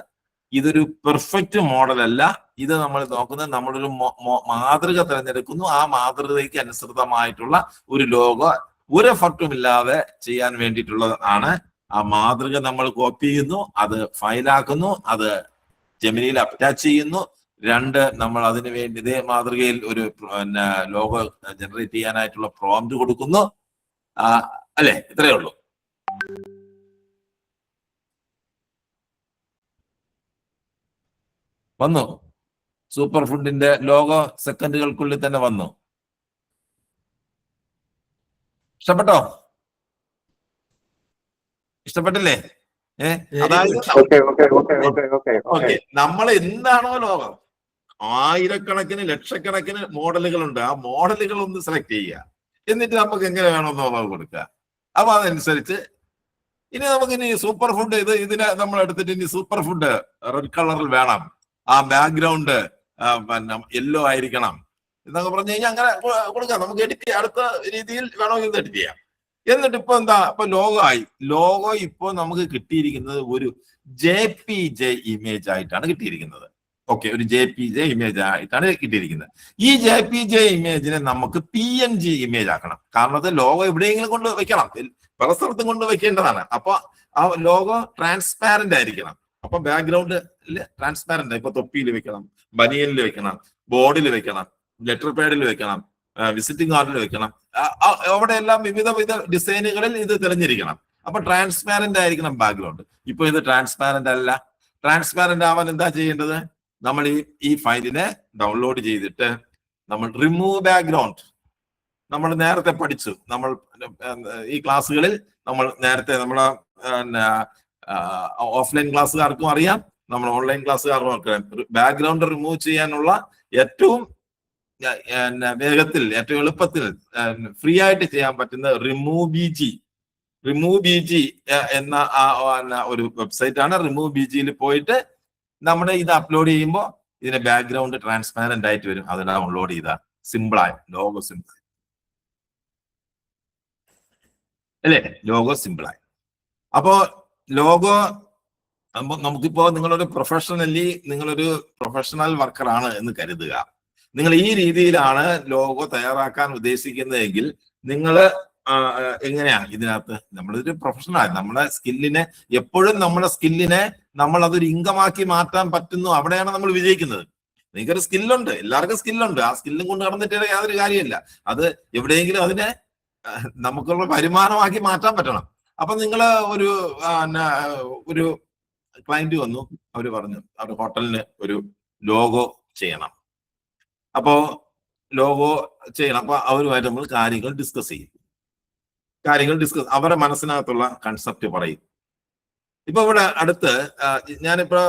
ഇതൊരു പെർഫെക്റ്റ് മോഡൽ അല്ല. ഇത് നമ്മൾ നോക്കുന്നത് നമ്മളൊരു മാതൃക തിരഞ്ഞെടുക്കുന്നു. ആ മാതൃകയ്ക്ക് അനുസൃതമായിട്ടുള്ള ഒരു ലോഗോ ഒരു എഫർട്ടും ഇല്ലാതെ ചെയ്യാൻ വേണ്ടിയിട്ടുള്ളതാണ്. ആ മാതൃക നമ്മൾ കോപ്പി ചെയ്യുന്നു, അത് ഫയലാക്കുന്നു, അത് ജെമിനിയിൽ അറ്റാച്ച് ചെയ്യുന്നു. 2 നമ്മൾ അതിനു വേണ്ടി ഇതേ മാതൃകയിൽ ഒരു ലോഗോ ജനറേറ്റ് ചെയ്യാനായിട്ടുള്ള പ്രോംപ്റ്റ് കൊടുക്കുന്നു. അല്ലെ, ഇത്രയേ ഉള്ളൂ. വന്നു സൂപ്പർ ഫുഡിന്റെ ലോഗോ സെക്കൻഡുകൾക്കുള്ളിൽ തന്നെ വന്നു. ഇഷ്ടപ്പെട്ടോ? ഇഷ്ടപ്പെട്ടില്ലേ? അതായത് നമ്മൾ എന്താണോ ലോകം, ആയിരക്കണക്കിന് ലക്ഷക്കണക്കിന് മോഡലുകളുണ്ട്. ആ മോഡലുകൾ ഒന്ന് സെലക്ട് ചെയ്യുക. എന്നിട്ട് നമുക്ക് എങ്ങനെ വേണമെന്ന് ലോഗോ കൊടുക്കുക. അപ്പൊ അതനുസരിച്ച് ഇനി നമുക്കിനി സൂപ്പർ ഫുഡ് ഇതിനെ നമ്മൾ എടുത്തിട്ട് ഇനി സൂപ്പർ ഫുഡ് റെഡ് കളറിൽ വേണം, ആ ബാക്ക്ഗ്രൗണ്ട് യെല്ലോ ആയിരിക്കണം എന്നൊക്കെ പറഞ്ഞു കഴിഞ്ഞാൽ അങ്ങനെ കൊടുക്കാം. നമുക്ക് എഡിറ്റ് ചെയ്യാം, അടുത്ത രീതിയിൽ വേണമെങ്കിൽ ഇത് എഡിറ്റ് ചെയ്യാം. എന്നിട്ട് ഇപ്പൊ ഇപ്പൊ ലോഗോ ആയി. ലോഗോ ഇപ്പോ നമുക്ക് കിട്ടിയിരിക്കുന്നത് ഒരു JPG ഇമേജ് ആയിട്ടാണ് കിട്ടിയിരിക്കുന്നത്. ഓക്കെ, ഒരു JPG ഇമേജ് ആയിട്ടാണ് കിട്ടിയിരിക്കുന്നത്. ഈ JPG ഇമേജിനെ നമുക്ക് PNG ഇമേജ് ആക്കണം. കാരണം അത് ലോഗോ എവിടെയെങ്കിലും കൊണ്ട് വെക്കണം, പല സ്ഥലത്തും കൊണ്ട് വെക്കേണ്ടതാണ്. അപ്പൊ ആ ലോഗോ ട്രാൻസ്പാരന്റ് ആയിരിക്കണം. അപ്പൊ ബാക്ക്ഗ്രൗണ്ടിൽ ട്രാൻസ്പാരന്റ്, ഇപ്പൊ തൊപ്പിയിൽ വെക്കണം, ബനിയനിൽ വെക്കണം, ബോർഡിൽ വെക്കണം, ലെറ്റർ പാഡിൽ വെക്കണം, വിസിറ്റിംഗ് കാർഡിൽ വെക്കണം. അവിടെയെല്ലാം വിവിധ ഡിസൈനുകളിൽ ഇത് തിരഞ്ഞിരിക്കണം. അപ്പൊ ട്രാൻസ്പാരന്റ് ആയിരിക്കണം ബാക്ക്ഗ്രൗണ്ട്. ഇപ്പൊ ഇത് ട്രാൻസ്പാരന്റ് അല്ല. ട്രാൻസ്പാരന്റ് ആവാൻ എന്താ ചെയ്യേണ്ടത്? നമ്മൾ ഈ ഫയലിനെ ഡൗൺലോഡ് ചെയ്തിട്ട് നമ്മൾ റിമൂവ് ബാക്ക്ഗ്രൗണ്ട് നമ്മൾ നേരത്തെ പഠിച്ചു. നമ്മൾ ഈ ക്ലാസ്സുകളിൽ നമ്മൾ നേരത്തെ നമ്മളെ ഓഫ്ലൈൻ ക്ലാസ്സുകാർക്കും അറിയാം, നമ്മൾ ഓൺലൈൻ ക്ലാസ്സുകാർക്കും അറിയാം. ബാക്ക്ഗ്രൗണ്ട് റിമൂവ് ചെയ്യാനുള്ള ഏറ്റവും വേഗത്തിൽ ഏറ്റവും എളുപ്പത്തിൽ ഫ്രീ ആയിട്ട് ചെയ്യാൻ പറ്റുന്ന റിമൂവ് ബിജി എന്ന ഒരു വെബ്സൈറ്റ് ആണ്. റിമൂവ് ബിജിയിൽ പോയിട്ട് നമ്മുടെ ഇത് അപ്ലോഡ് ചെയ്യുമ്പോൾ ഇതിന്റെ ബാക്ക്ഗ്രൗണ്ട് ട്രാൻസ്പാരന്റ് ആയിട്ട് വരും. അത് ഡൗൺലോഡ് ചെയ്ത സിമ്പിളായി ലോഗോ സിമ്പിൾ അല്ലേ? ലോഗോ സിമ്പിളായി. അപ്പോ ലോഗോ നമുക്കിപ്പോ നിങ്ങളൊരു പ്രൊഫഷണൽ വർക്കറാണ് എന്ന് കരുതുക. നിങ്ങൾ ഈ രീതിയിലാണ് ലോഗോ തയ്യാറാക്കാൻ ഉദ്ദേശിക്കുന്നതെങ്കിൽ നിങ്ങൾ എങ്ങനെയാ ഇതിനകത്ത് നമ്മളൊരു പ്രൊഫഷണൽ നമ്മുടെ സ്കില്ലിനെ എപ്പോഴും നമ്മൾ അതൊരു ഇൻകമാക്കി മാറ്റാൻ പറ്റുന്നു. അവിടെയാണ് നമ്മൾ വിജയിക്കുന്നത്. നിങ്ങൾക്കൊരു സ്കില്ലുണ്ട്, എല്ലാവർക്കും സ്കില്ലുണ്ട്. ആ സ്കില്ലും കൊണ്ട് നടന്നിട്ട് യാതൊരു കാര്യമില്ല. അത് എവിടെയെങ്കിലും അതിനെ നമുക്കുള്ള വരുമാനമാക്കി മാറ്റാൻ പറ്റണം. അപ്പൊ നിങ്ങൾ ഒരു ക്ലയന്റ് വന്നു, അവര് പറഞ്ഞു അവർ ഹോട്ടലിന് ഒരു ലോഗോ ചെയ്യണം. അപ്പോ ലോഗോ ചെയ്യണം. അപ്പൊ അവരുമായിട്ട് നമ്മൾ കാര്യങ്ങൾ ഡിസ്കസ് ചെയ്യും. അവരുടെ മനസ്സിനകത്തുള്ള കൺസെപ്റ്റ് പറയും. ഇപ്പൊ ഇവിടെ അടുത്ത് ഞാനിപ്പോ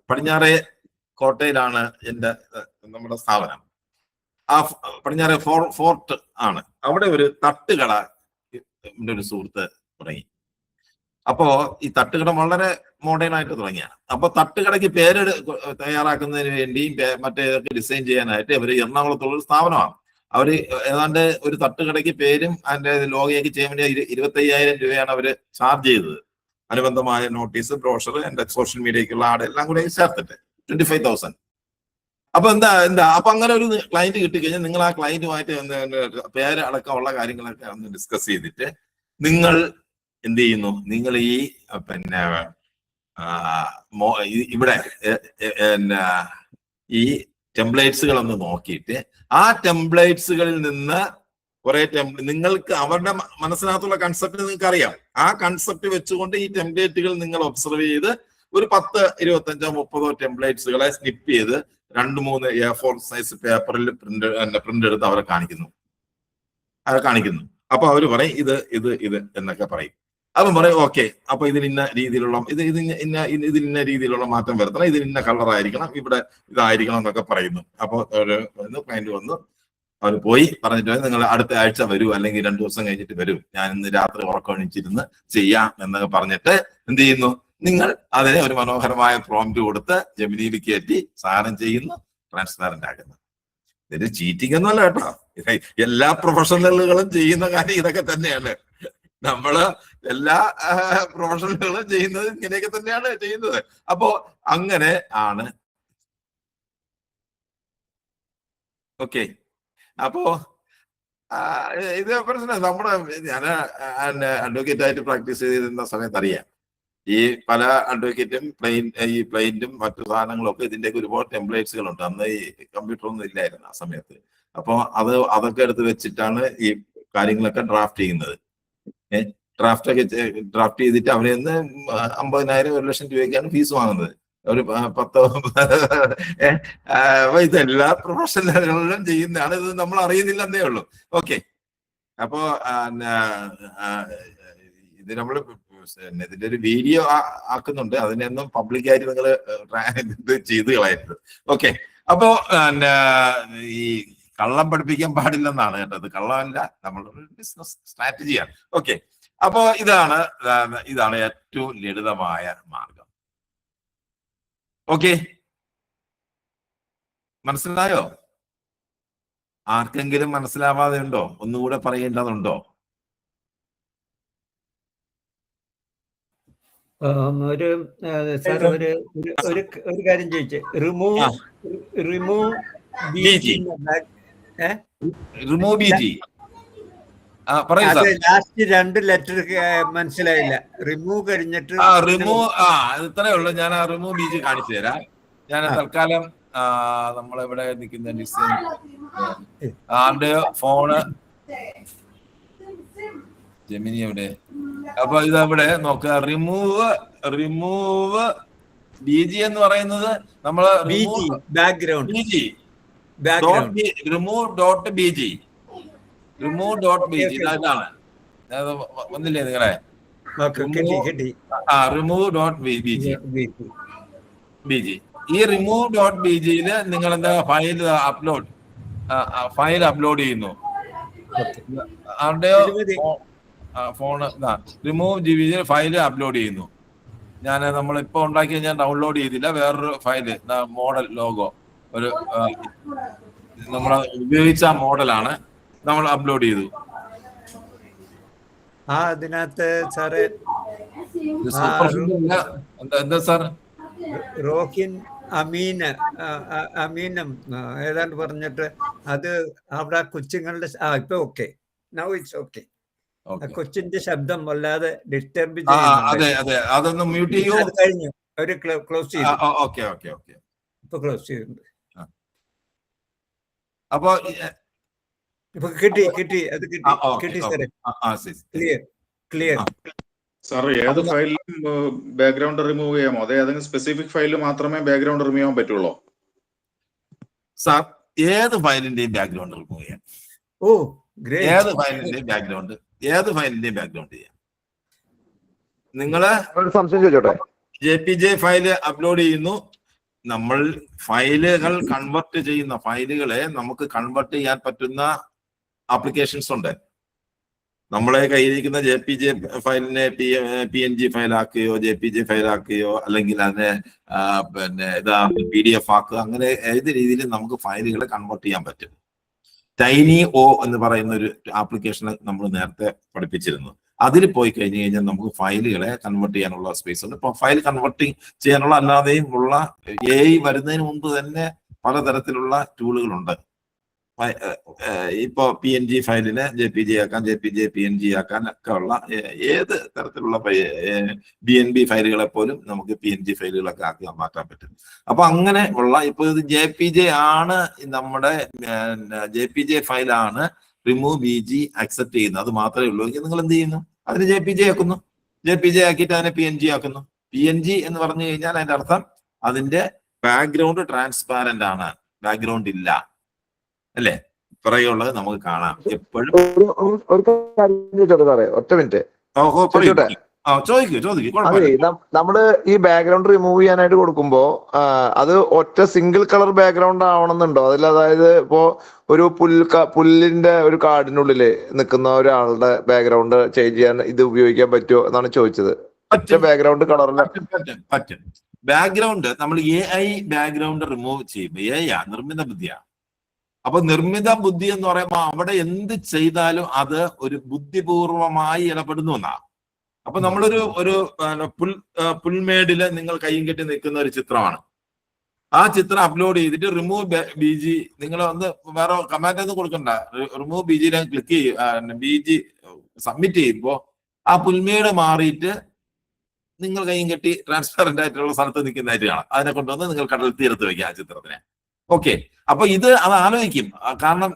പടിഞ്ഞാറേ കോട്ടയിലാണ് നമ്മുടെ സ്ഥാപനം. ആ പടിഞ്ഞാറേ ഫോർട്ട് ആണ്. അവിടെ ഒരു തട്ടുകട ഒരു സുഹൃത്ത് തുടങ്ങി. അപ്പോ ഈ തട്ടുകട വളരെ മോഡേൺ ആയിട്ട് തുടങ്ങിയാണ്. അപ്പൊ തട്ടുകടയ്ക്ക് പേര് തയ്യാറാക്കുന്നതിന് വേണ്ടിയും മറ്റേതൊക്കെ ഡിസൈൻ ചെയ്യാനായിട്ട് ഇവര് എറണാകുളത്തുള്ള ഒരു സ്ഥാപനമാണ്. അവര് ഏതാണ്ട് ഒരു തട്ടുകടയ്ക്ക് പേരും അതിന്റെ ലോഗോയൊക്കെ ചെയ്യാൻ വേണ്ടി 25,000 രൂപയാണ് അവര് ചാർജ് ചെയ്തത്. അനുബന്ധമായ നോട്ടീസ്, ബ്രോഷർ, എന്റെ സോഷ്യൽ മീഡിയക്കുള്ള ആഡ് എല്ലാം കൂടെ ചേർത്തിട്ട് 25,000. അപ്പൊ അപ്പൊ അങ്ങനെ ഒരു ക്ലയന്റ് കിട്ടിക്കഴിഞ്ഞാൽ നിങ്ങൾ ആ ക്ലയന്റുമായിട്ട് പേര് അടക്കമുള്ള കാര്യങ്ങളൊക്കെ ഒന്ന് ഡിസ്കസ് ചെയ്തിട്ട് നിങ്ങൾ എന്ത് ചെയ്യുന്നു? നിങ്ങൾ ഈ ഇവിടെ ഈ ടെംപ്ലേറ്റ്സുകൾ ഒന്ന് നോക്കിയിട്ട് ആ ടെംപ്ലേറ്റ്സുകളിൽ നിന്ന് കുറെ നിങ്ങൾക്ക് അവരുടെ മനസ്സിനകത്തുള്ള കൺസെപ്റ്റ് നിങ്ങൾക്ക് അറിയാം. ആ കൺസെപ്റ്റ് വെച്ചുകൊണ്ട് ഈ ടെംപ്ലേറ്റുകൾ നിങ്ങൾ ഒബ്സർവ് ചെയ്ത് ഒരു 10, 25, 30 ടെംപ്ലേറ്റ്സുകളെ സ്നിപ്പ് ചെയ്ത് 2-3 A4 സൈസ് പേപ്പറിൽ പ്രിന്റ് എടുത്ത് അവരെ കാണിക്കുന്നു. അപ്പൊ അവര് പറയും ഇത് എന്നൊക്കെ പറയും. അവൻ പറയും ഓക്കെ, അപ്പൊ ഇതിന് ഇന്ന രീതിയിലുള്ള മാറ്റം വരുത്തണം, ഇതിന് ഇന്ന കളർ ആയിരിക്കണം, ഇവിടെ ഇതായിരിക്കണം എന്നൊക്കെ പറയുന്നു. അപ്പൊ ക്ലയന്റ് വന്നു, അവർ പോയി പറഞ്ഞിട്ട് നിങ്ങൾ അടുത്ത ആഴ്ച വരൂ, അല്ലെങ്കിൽ 2 ദിവസം കഴിഞ്ഞിട്ട് വരൂ, ഞാൻ ഇന്ന് രാത്രി ഉറക്കമണിച്ചിരുന്ന് ചെയ്യാം എന്നൊക്കെ പറഞ്ഞിട്ട് എന്ത് ചെയ്യുന്നു? നിങ്ങൾ അതിനെ ഒരു മനോഹരമായ പ്രോംപ്റ്റ് കൊടുത്ത് ജെമിനിയിൽ കയറ്റി സാധനം ചെയ്യുന്നു, ട്രാൻസ്പാരന്റ് ആക്കുന്നു. ഇതിന് ചീറ്റിംഗ് ഒന്നുമല്ല കേട്ടോ. എല്ലാ പ്രൊഫഷണലുകളും ചെയ്യുന്ന കാര്യം ഇതൊക്കെ തന്നെയാണ്. നമ്മള് എല്ലാ പ്രൊഫഷണലുകളും ചെയ്യുന്നത് ഇങ്ങനെയൊക്കെ തന്നെയാണ് ചെയ്യുന്നത്. അപ്പോ അങ്ങനെ ആണ്. ഓക്കെ, അപ്പോ ഇത് പ്രശ്നം ഞാൻ അഡ്വക്കേറ്റ് ആയിട്ട് പ്രാക്ടീസ് ചെയ്തിരുന്ന സമയത്ത് അറിയാം. ഈ പല അഡ്വക്കേറ്റും ഈ പ്ലെയിന്റും മറ്റു സാധനങ്ങളും ഒക്കെ ഇതിന്റെയൊക്കെ ഒരുപാട് ടെംപ്ലേറ്റ്സുകളുണ്ട്. അന്ന് ഈ കമ്പ്യൂട്ടർ ഒന്നും ഇല്ലായിരുന്നു ആ സമയത്ത്. അപ്പൊ അതൊക്കെ എടുത്ത് വെച്ചിട്ടാണ് ഈ കാര്യങ്ങളൊക്കെ ഡ്രാഫ്റ്റ് ചെയ്യുന്നത്. ഡ്രാഫ്റ്റ് ചെയ്തിട്ട് അവരെ നിന്ന് 50,000, 1,00,000 രൂപയ്ക്കാണ് ഫീസ് വാങ്ങുന്നത്. ഒരു 10 ഇതെല്ലാ പ്രൊഫഷണലുകളിലും ചെയ്യുന്നതാണ്. ഇത് നമ്മൾ അറിയുന്നില്ലെന്നേ ഉള്ളൂ. ഓക്കെ, അപ്പോ ഇത് നമ്മൾ ഇതിന്റെ ഒരു വീഡിയോ ആക്കുന്നുണ്ട്. അതിനൊന്നും പബ്ലിക്കായിട്ട് നിങ്ങൾ ഇത് ചെയ്ത് കളയരുത്. ഓക്കെ, അപ്പോ ഈ കള്ളം പഠിപ്പിക്കാൻ പാടില്ലെന്നാണ് കേട്ടത്. കള്ളമല്ല, നമ്മളൊരു ബിസിനസ് സ്ട്രാറ്റജിയാണ്. ഓക്കെ, അപ്പോ ഇതാണ് ഏറ്റവും ലളിതമായ മാർഗം. ഓക്കെ, മനസ്സിലായോ? ആർക്കെങ്കിലും മനസ്സിലാവാതെ ഉണ്ടോ? ഒന്നുകൂടെ പറയേണ്ടതുണ്ടോ? ഒരു കാര്യം ചോദിച്ചേ. റിമൂവ് ബിജി ലാസ്റ്റ് 2 ലെറ്റർ മനസ്സിലായില്ല. റിമൂവ് കഴിഞ്ഞിട്ട് ഇത്രേ ഉള്ളൂ. ഞാൻ ആ റിമൂവ് ബിജി കാണിച്ചു തരാം. ഞാൻ തൽക്കാലം നമ്മളിവിടെ നിൽക്കുന്ന ഡിസൈൻ ആരുടെയോ ഫോണ് ജെമിനി എവിടെ? അപ്പൊ ഇതവിടെ നോക്കുക. റിമൂവ് ബിജി എന്ന് പറയുന്നത് നമ്മള് ബാക്ക്ഗ്രൗണ്ട് റിമൂവ്.bg ഇതാണ്. ഒന്നില്ലേ നിങ്ങളെ? റിമൂവ്.bg. ഈ റിമൂവ്.bgയില് നിങ്ങൾ എന്താ ഫയൽ അപ്ലോഡ് ചെയ്യുന്നു. ആരുടെയോ phone remove GBG file upload ചെയ്യുന്നു. നമ്മളിപ്പോ ഉണ്ടാക്കിയ ഞാൻ ഡൗൺലോഡ് ചെയ്തില്ല. വേറൊരു ഫയല് മോഡൽ ലോഗോ ഒരു നമ്മൾ ഉപയോഗിച്ച മോഡലാണ് നമ്മൾ അപ്ലോഡ് ചെയ്തു. അതിനകത്ത് സാറ് എന്താ സാർ? റോഹിൻ അമീനം ഏതാണ്ട് പറഞ്ഞിട്ട് അത് അവിടെ കൊച്ചുങ്ങളുടെ ഇപ്പൊ ഓക്കെ, നൗ ഇറ്റ്സ് ഓക്കെ. കൊച്ചിന്റെ ശബ്ദം വല്ലാതെ ഡിസ്റ്റർബ് അതെ അതെ, അതൊന്ന് മ്യൂട്ട് ചെയ്യൂ. അത് കഴിഞ്ഞു, അവര് ക്ലോസ് ചെയ്തു. ഓക്കെ ഓക്കെ ഓക്കെ, ഇപ്പൊ ക്ലോസ് ചെയ്തിട്ടുണ്ട്. അപ്പൊ ഇപ്പൊ കിട്ടി അത് കിട്ടി സാറേ, ക്ലിയർ. സാർ ഏത് ഫയലിലും ബാക്ക്ഗ്രൗണ്ട് റിമൂവ് ചെയ്യാമോ? അതെ, ഏതെങ്കിലും സ്പെസിഫിക് ഫയലിൽ മാത്രമേ ബാക്ക്ഗ്രൗണ്ട് റിമൂവ് ചെയ്യാൻ പറ്റുള്ളൂ? സാർ ഏത് ഫയലിന്റെയും ബാക്ക്ഗ്രൗണ്ട് റിമൂവ് ചെയ്യാം. ഓ ഗ്രേറ്റ്. ഏത് ഫയലിന്റെയും ബാക്ക്ഗ്രൗണ്ട് ചെയ്യാം. നിങ്ങള് സംശയം ചോദിച്ചോട്ടെ? JPG ഫയല് അപ്ലോഡ് ചെയ്യുന്നു. നമ്മൾ ഫയലുകൾ കൺവെർട്ട് ചെയ്യുന്ന ഫയലുകളെ നമുക്ക് കൺവെർട്ട് ചെയ്യാൻ പറ്റുന്ന ആപ്ലിക്കേഷൻസ് ഉണ്ട്. നമ്മളെ കയ്യിരിക്കുന്ന JPG ഫയലിനെ PNG ഫയലാക്കുകയോ JPG ഫയലാക്കുകയോ അല്ലെങ്കിൽ അതിനെ പിന്നെ PDF ആക്കുക, അങ്ങനെ ഏത് രീതിയിൽ നമുക്ക് ഫയലുകളെ കൺവെർട്ട് ചെയ്യാൻ പറ്റും. TinyO എന്ന് പറയുന്ന ഒരു ആപ്ലിക്കേഷൻ നമ്മൾ നേരത്തെ പഠിപ്പിച്ചിരുന്നു. അതിൽ പോയി കഴിഞ്ഞു കഴിഞ്ഞാൽ നമുക്ക് ഫയലുകളെ കൺവെർട്ട് ചെയ്യാനുള്ള സ്പേസ് ഉണ്ട്. ഇപ്പൊ ഫയൽ കൺവെർട്ടിങ് ചെയ്യാനുള്ള അല്ലാതെയും ഉള്ള AI വരുന്നതിന് മുമ്പ് തന്നെ പലതരത്തിലുള്ള ടൂളുകളുണ്ട്. ഇപ്പൊ PNG ഫയലിനെ JPG ആക്കാൻ, JPG PNG ആക്കാൻ ഒക്കെ ഉള്ള ഏത് തരത്തിലുള്ള BNB ഫയലുകളെ പോലും നമുക്ക് PNG ഫയലുകളൊക്കെ ആക്കി മാറ്റാൻ പറ്റും. അപ്പൊ അങ്ങനെ ഉള്ള ഇപ്പൊ ഇത് JPG ആണ്, നമ്മുടെ JPG ഫയലാണ് റിമൂവ് BG അക്സെപ്റ്റ് ചെയ്യുന്നത്. അത് മാത്രമേ ഉള്ളൂ. എങ്കിൽ നിങ്ങൾ എന്ത് ചെയ്യുന്നു? അതിന് JPG ആക്കുന്നു. JPG ആക്കിയിട്ട് അതിനെ PNG ആക്കുന്നു. PNG എന്ന് പറഞ്ഞു കഴിഞ്ഞാൽ അതിന്റെ അർത്ഥം അതിന്റെ ബാക്ക്ഗ്രൗണ്ട് ട്രാൻസ്പാരന്റ് ആണ്, ബാക്ക്ഗ്രൗണ്ട് ഇല്ല, അല്ലേ? പറയുള്ളത് നമുക്ക് കാണാം എപ്പോഴും. ഒറ്റ മിനിറ്റ് ചോദിക്കൂ. അതെ, നമ്മള് ഈ ബാക്ക്ഗ്രൗണ്ട് റിമൂവ് ചെയ്യാനായിട്ട് കൊടുക്കുമ്പോ അത് ഒറ്റ സിംഗിൾ കളർ ബാക്ക്ഗ്രൗണ്ട് ആവണമെന്നുണ്ടോ? അതിൽ അതായത് ഇപ്പോ ഒരു പുല്ലിന്റെ ഒരു കാടിനുള്ളില് നിൽക്കുന്ന ഒരാളുടെ ബാക്ക്ഗ്രൗണ്ട് ചേഞ്ച് ചെയ്യാൻ ഇത് ഉപയോഗിക്കാൻ പറ്റുമോ എന്നാണ് ചോദിച്ചത്. ഒറ്റ ബാക്ക്ഗ്രൗണ്ട് കളറിന് പറ്റും. ബാക്ക്ഗ്രൗണ്ട് നമ്മൾ AI ബാക്ക്ഗ്രൗണ്ട് റിമൂവ് ചെയ്യുമ്പോൾ AI നിർമ്മിത ബുദ്ധിയാണ്. അപ്പൊ നിർമ്മിത ബുദ്ധി എന്ന് പറയുമ്പോൾ അവിടെ എന്ത് ചെയ്താലും അത് ഒരു ബുദ്ധിപൂർവമായി ഇടപെടുന്നു എന്നാണ്. അപ്പൊ നമ്മളൊരു പുൽമേടില് നിങ്ങൾ കയ്യും കെട്ടി നിൽക്കുന്ന ഒരു ചിത്രമാണ്. ആ ചിത്രം അപ്ലോഡ് ചെയ്തിട്ട് റിമൂവ് BG നിങ്ങൾ ഒന്ന് വേറെ കമാൻഡ് ഒന്നും കൊടുക്കണ്ട, റിമൂവ് BG ക്ലിക്ക് ചെയ്യും, BG സബ്മിറ്റ് ചെയ്യുമ്പോൾ ആ പുൽമേട് മാറിയിട്ട് നിങ്ങൾ കയ്യും കെട്ടി ട്രാൻസ്പെറന്റ് ആയിട്ടുള്ള സ്ഥലത്ത് നിൽക്കുന്നതായിട്ട് കാണാം. അതിനെ കൊണ്ടുവന്ന് നിങ്ങൾ കടൽ തീരത്ത് വെക്കുക ആ ചിത്രത്തിനെ. ഓക്കെ, അപ്പൊ അത് ആലോചിക്കും. കാരണം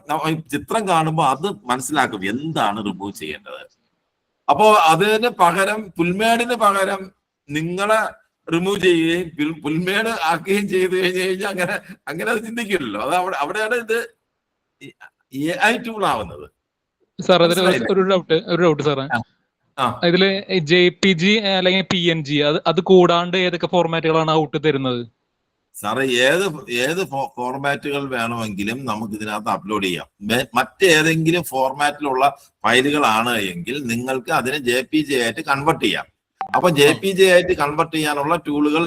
ചിത്രം കാണുമ്പോൾ അത് മനസ്സിലാക്കും എന്താണ് റിമൂവ് ചെയ്യേണ്ടത്. അപ്പോ അതിന് പകരം പുൽമേടിന് പകരം നിങ്ങളെ റിമൂവ് ചെയ്യുകയും പുൽമേട് ആക്കുകയും ചെയ്തു കഴിഞ്ഞു കഴിഞ്ഞാൽ അങ്ങനെ അത് ചിന്തിക്കില്ലല്ലോ. അത് അവിടെയാണ് ഇത് AI ടൂൾ ആവുന്നത്. സാർ അതിൽ ഒരു ഡൗട്ട് സാറേ, ഇതില് JPG അല്ലെങ്കിൽ PNG അത് കൂടാണ്ട് ഏതൊക്കെ ഫോർമാറ്റുകളാണ് ഔട്ട് തരുന്നത്? സാറേ ഏത് ഫോർമാറ്റുകൾ വേണമെങ്കിലും നമുക്ക് ഇതിനകത്ത് അപ്ലോഡ് ചെയ്യാം. മറ്റേതെങ്കിലും ഫോർമാറ്റിലുള്ള ഫയലുകളാണ് എങ്കിൽ നിങ്ങൾക്ക് അതിനെ JPG ആയിട്ട് കൺവെർട്ട് ചെയ്യാം. അപ്പൊ JPG ആയിട്ട് കൺവെർട്ട് ചെയ്യാനുള്ള ടൂളുകൾ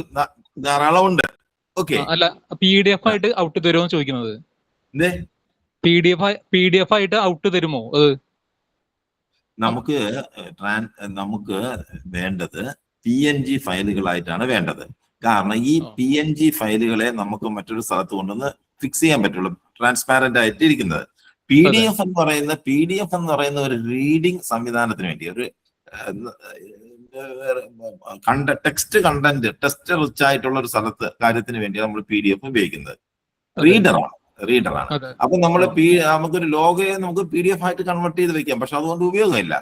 ധാരാളം ഉണ്ട്. ഓക്കെ, അല്ല PDF ആയിട്ട് ഔട്ട് തരുമോ ചോദിക്കുന്നത്? PDF ആയിട്ട് ഔട്ട് തരുമോ? നമുക്ക് വേണ്ടത് PNG ഫയലുകളായിട്ടാണ് വേണ്ടത്. കാരണം ഈ PNG ഫയലുകളെ നമുക്ക് മറ്റൊരു സ്ഥലത്ത് കൊണ്ടുവന്ന് ഫിക്സ് ചെയ്യാൻ പറ്റുള്ളൂ, ട്രാൻസ്പാരന്റ് ആയിട്ട് ഇരിക്കുന്നത്. PDF എന്ന് പറയുന്ന ഒരു റീഡിംഗ് സംവിധാനത്തിന് വേണ്ടി, ഒരു ടെക്സ്റ്റ് കണ്ടന്റ്, ടെക്സ്റ്റ് റിച്ച് ആയിട്ടുള്ള ഒരു കാര്യത്തിന് വേണ്ടി നമ്മൾ PDF ഉപയോഗിക്കുന്നത്. റീഡറാണ്. അപ്പൊ നമുക്കൊരു ലോഗോയെ നമുക്ക് PDF ആയിട്ട് കൺവെർട്ട് ചെയ്ത് വെക്കാം, പക്ഷെ അതുകൊണ്ട് ഉപയോഗമില്ല.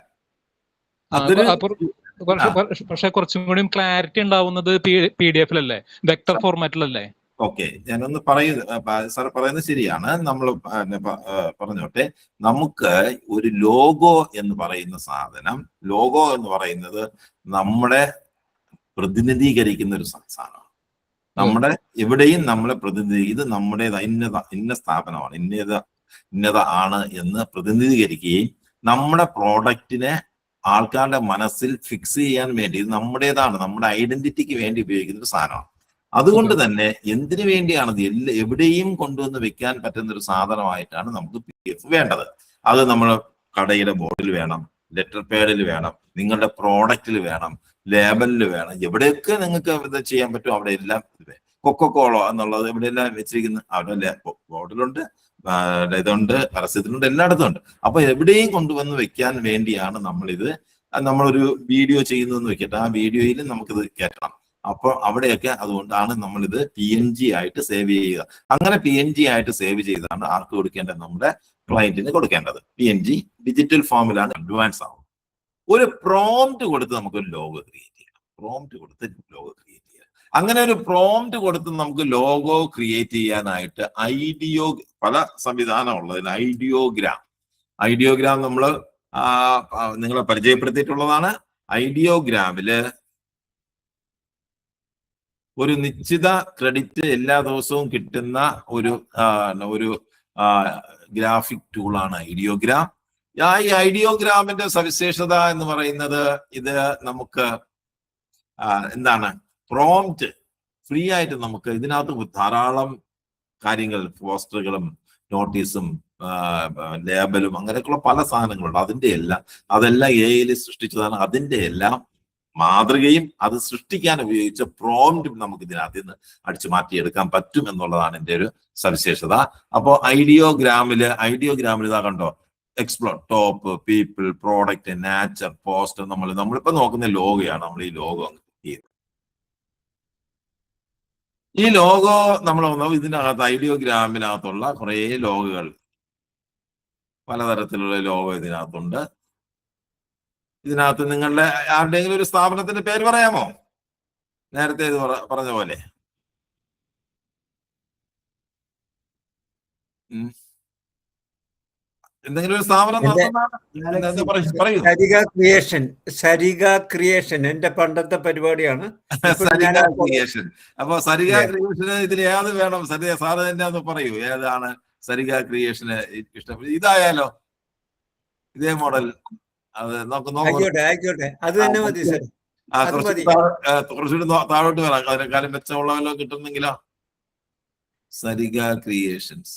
പക്ഷെ കുറച്ചും കൂടി ക്ലാരിറ്റി ഉണ്ടാവുന്നത് PDF-ലല്ലേ, വെക്ടർ ഫോർമാറ്റിലല്ലേ? ഓക്കെ, ഞാനൊന്ന് സാർ പറയുന്നത് ശരിയാണ്. നമ്മൾ പറഞ്ഞോട്ടെ, നമുക്ക് ഒരു ലോഗോ എന്ന് പറയുന്ന സാധനം, ലോഗോ എന്ന് പറയുന്നത് നമ്മുടെ പ്രതിനിധീകരിക്കുന്ന ഒരു സാധനമാണ്. നമ്മുടെ എവിടെയും നമ്മളെ ഇത് നമ്മുടേത് ഇന്ന സ്ഥാപനമാണ്, ഇന്നത ആണ് എന്ന് പ്രതിനിധീകരിക്കുകയും നമ്മുടെ പ്രോഡക്റ്റിനെ ആൾക്കാരുടെ മനസ്സിൽ ഫിക്സ് ചെയ്യാൻ വേണ്ടി, ഇത് നമ്മുടേതാണ്, നമ്മുടെ ഐഡന്റിറ്റിക്ക് വേണ്ടി ഉപയോഗിക്കുന്ന ഒരു സാധനമാണ്. അതുകൊണ്ട് തന്നെ എന്തിനു വേണ്ടിയാണ് എവിടെയും കൊണ്ടുവന്ന് വെക്കാൻ പറ്റുന്ന ഒരു സാധനമായിട്ടാണ് നമുക്ക് PDF വേണ്ടത്. അത് നമ്മൾ കടയുടെ ബോർഡിൽ വേണം, ലെറ്റർ പാഡിൽ വേണം, നിങ്ങളുടെ പ്രോഡക്റ്റിൽ വേണം, ലേബലിൽ വേണം. എവിടെയൊക്കെ നിങ്ങൾക്ക് ഇത് ചെയ്യാൻ പറ്റും അവിടെ എല്ലാം കൊക്കോകോളോ എന്നുള്ളത് എവിടെയെല്ലാം വെച്ചിരിക്കുന്നു അവിടെ ബോർഡിലുണ്ട്, ഇതുണ്ട്, പരസ്യത്തിലുണ്ട്, എല്ലായിടത്തും ഉണ്ട്. അപ്പൊ എവിടെയും കൊണ്ടുവന്ന് വെക്കാൻ വേണ്ടിയാണ് നമ്മളൊരു വീഡിയോ ചെയ്യുന്നതെന്ന് വെക്കട്ടെ, ആ വീഡിയോയിൽ നമുക്കിത് കേൾക്കണം. അപ്പോൾ അവിടെയൊക്കെ അതുകൊണ്ടാണ് നമ്മളിത് PNG ആയിട്ട് സേവ് ചെയ്യുക. അങ്ങനെ PNG ആയിട്ട് സേവ് ചെയ്താണ് ആർക്ക് കൊടുക്കേണ്ടത്? നമ്മുടെ ക്ലയന്റിന് കൊടുക്കേണ്ടത്. PNG ഡിജിറ്റൽ ഫോമിലാണ് അഡ്വാൻസ് ആവും. ഒരു പ്രോംപ്റ്റ് കൊടുത്ത് നമുക്കൊരു ലോഗോ ക്രിയേറ്റ് ചെയ്യാം. പ്രോംപ്റ്റ് കൊടുത്ത് ലോഗോ ക്രിയേറ്റ് ചെയ്യാം. അങ്ങനെ ഒരു പ്രോംപ്റ്റ് കൊടുത്ത് നമുക്ക് ലോഗോ ക്രിയേറ്റ് ചെയ്യാനായിട്ട് പല സംവിധാനം ഉള്ളതിന് ഐഡിയോഗ്രാം നമ്മൾ നിങ്ങളെ പരിചയപ്പെടുത്തിയിട്ടുള്ളതാണ്. ഐഡിയോഗ്രാമില് ഒരു നിശ്ചിത ക്രെഡിറ്റ് എല്ലാ ദിവസവും കിട്ടുന്ന ഒരു ഗ്രാഫിക് ടൂളാണ് ഐഡിയോഗ്രാം. ഈ ഐഡിയോഗ്രാമിന്റെ സവിശേഷത എന്ന് പറയുന്നത് ഇത് നമുക്ക് എന്താണ്, പ്രോംപ്റ്റ് ഫ്രീ ആയിട്ട് നമുക്ക് ഇതിനകത്ത് ധാരാളം കാര്യങ്ങൾ, പോസ്റ്ററുകളും നോട്ടീസും ലേബലും അങ്ങനെയൊക്കെയുള്ള പല സാധനങ്ങളുണ്ട്. അതെല്ലാം AI സൃഷ്ടിച്ചതാണ്. അതിന്റെ എല്ലാം മാതൃകയും അത് സൃഷ്ടിക്കാൻ ഉപയോഗിച്ച പ്രോംപ്റ്റും നമുക്ക് ഇതിനകത്ത് നിന്ന് അടിച്ചു മാറ്റിയെടുക്കാൻ പറ്റും എന്നുള്ളതാണ് എൻ്റെ ഒരു സവിശേഷത. അപ്പോൾ ഐഡിയോഗ്രാമിൽ ഇതാ കണ്ടോ, explore, top, people, product, nature, poster. നമ്മളിപ്പോ നോക്കുന്ന ലോഗോയാണ്. നമ്മൾ ഈ ലോഗോ നമ്മൾ ഇതിനകത്ത് ഐഡിയോഗ്രാമിനകത്തുള്ള കുറേ ലോഗോകൾ, പലതരത്തിലുള്ള ലോഗോ ഇതിനകത്തുണ്ട്. ഇതിനകത്ത് നിങ്ങളുടെ ആരുടെയെങ്കിലും ഒരു സ്ഥാപനത്തിന്റെ പേര് പറയാമോ? നേരത്തെ ഇത് പറഞ്ഞ പോലെ. എന്തെങ്കിലും ഒരു സ്ഥാപനം സരിഗ ക്രിയേഷൻ എന്റെ പണ്ടത്തെ പരിപാടിയാണ്. സരിഗ ക്രിയേഷൻ. അപ്പൊ സരിഗ ക്രിയേഷന് ഇതിൽ ഏത് വേണം? സാറ് തന്നെ ഒന്ന് പറയൂ, ഏതാണ് സരിഗ ക്രിയേഷന് ഇഷ്ടപ്പെട്ടത്? ഇതായാലോ, ഇതേ മോഡൽ. അത് ആയിക്കോട്ടെ, അത് തന്നെ മതി സർ. കുറച്ചുകൂടി താഴോട്ട് വരാം, അതിനെക്കാലം മെച്ചമുള്ളവല്ലോ കിട്ടുന്നെങ്കിലോ. സരിഗ ക്രിയേഷൻസ്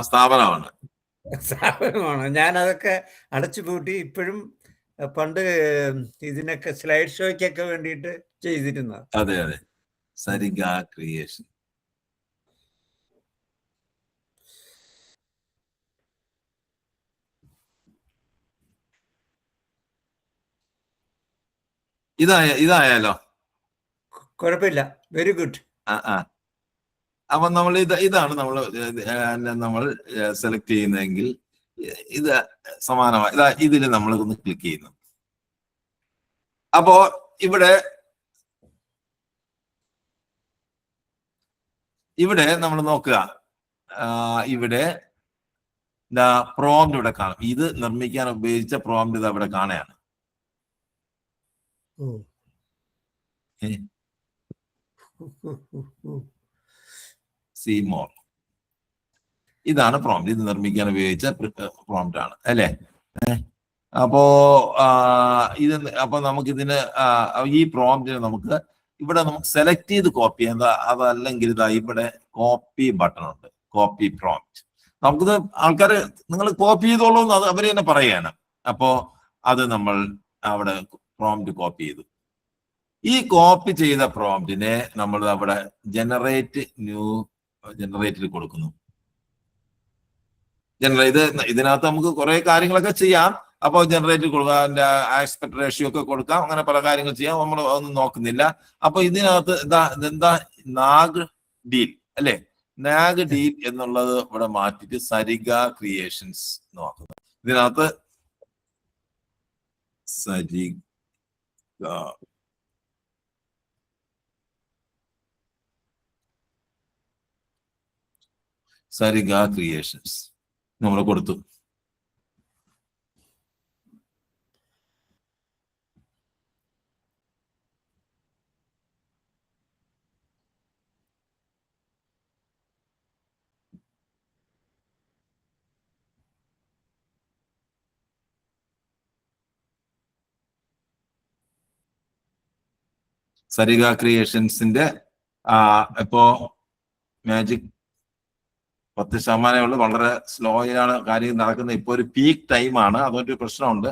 സ്ഥാപനമാണ്. ഞാൻ അതൊക്കെ അടച്ചുപൂട്ടി. ഇപ്പോഴും പണ്ട് ഇതിനൊക്കെ സ്ലൈഡ് ഷോയ്ക്കൊക്കെ വേണ്ടിയിട്ട് ചെയ്തിരുന്ന. അതെ, സരിഗ ക്രിയേഷൻ. ഇതായാലോ? കുഴപ്പമില്ല, വെരി ഗുഡ്. അപ്പൊ ഇതാണ് നമ്മൾ സെലക്ട് ചെയ്യുന്നതെങ്കിൽ ഇത് സമാനമായി ഇതിൽ നമ്മൾ ഒന്ന് ക്ലിക്ക് ചെയ്യുന്നു. അപ്പോ ഇവിടെ നമ്മൾ നോക്കുക, ഇവിടെ പ്രോംപ്റ്റ് ഇവിടെ കാണും. ഇത് നിർമ്മിക്കാൻ ഉപയോഗിച്ച പ്രോംപ്റ്റ് ഇത് അവിടെ കാണുകയാണ്. സീമോർ, ഇതാണ് പ്രോംപ്റ്റ്. ഇത് നിർമ്മിക്കാൻ ഉപയോഗിച്ച പ്രോംപ്റ്റ് ആണ് അല്ലേ? അപ്പൊ നമുക്കിതിന് ഈ പ്രോംപ്റ്റിന് നമുക്ക് സെലക്ട് ചെയ്ത് കോപ്പി ചെയ്യാം. അതല്ലെങ്കിൽ ഇവിടെ കോപ്പി ബട്ടൺ ഉണ്ട്, കോപ്പി പ്രോംപ്റ്റ്. നമുക്കിത് ആൾക്കാർ നിങ്ങൾ കോപ്പി ചെയ്തോളൂ എന്ന് അവർ തന്നെ പറയാണ്. അപ്പോ അത് നമ്മൾ അവിടെ പ്രോംപ്റ്റ് കോപ്പി ചെയ്തു. ഈ കോപ്പി ചെയ്ത പ്രോംപ്റ്റിനെ നമ്മൾ അവിടെ ജനറേറ്റിൽ കൊടുക്കുന്നു. ഇതിനകത്ത് നമുക്ക് കുറെ കാര്യങ്ങളൊക്കെ ചെയ്യാം. അപ്പോൾ ജനറേറ്റ് കൊടുക്കാം, അതിന്റെ ആസ്പെക്ട് റേഷ്യോ ഒക്കെ കൊടുക്കാം, അങ്ങനെ പല കാര്യങ്ങൾ ചെയ്യാം. നമ്മൾ ഒന്നും നോക്കുന്നില്ല. അപ്പൊ ഇതിനകത്ത് ഇതെന്താ, നാഗ് ഡീൽ അല്ലെ? നാഗ് ഡീൽ എന്നുള്ളത് ഇവിടെ മാറ്റിയിട്ട് സരിഗ ക്രിയേഷൻസ് നോക്കുന്നത്. ഇതിനകത്ത് സരിഗ ക്രിയേഷൻസ് നമ്മൾ കൊടുത്തു. സരിഗ ക്രിയേഷൻസിന്റെ ഇപ്പോ മാജിക് 10% ഉള്ളു. വളരെ സ്ലോയാണ് കാര്യം നടക്കുന്നത്. ഇപ്പൊ ഒരു പീക്ക് ടൈമാണ്, അതൊരു പ്രശ്നമുണ്ട്.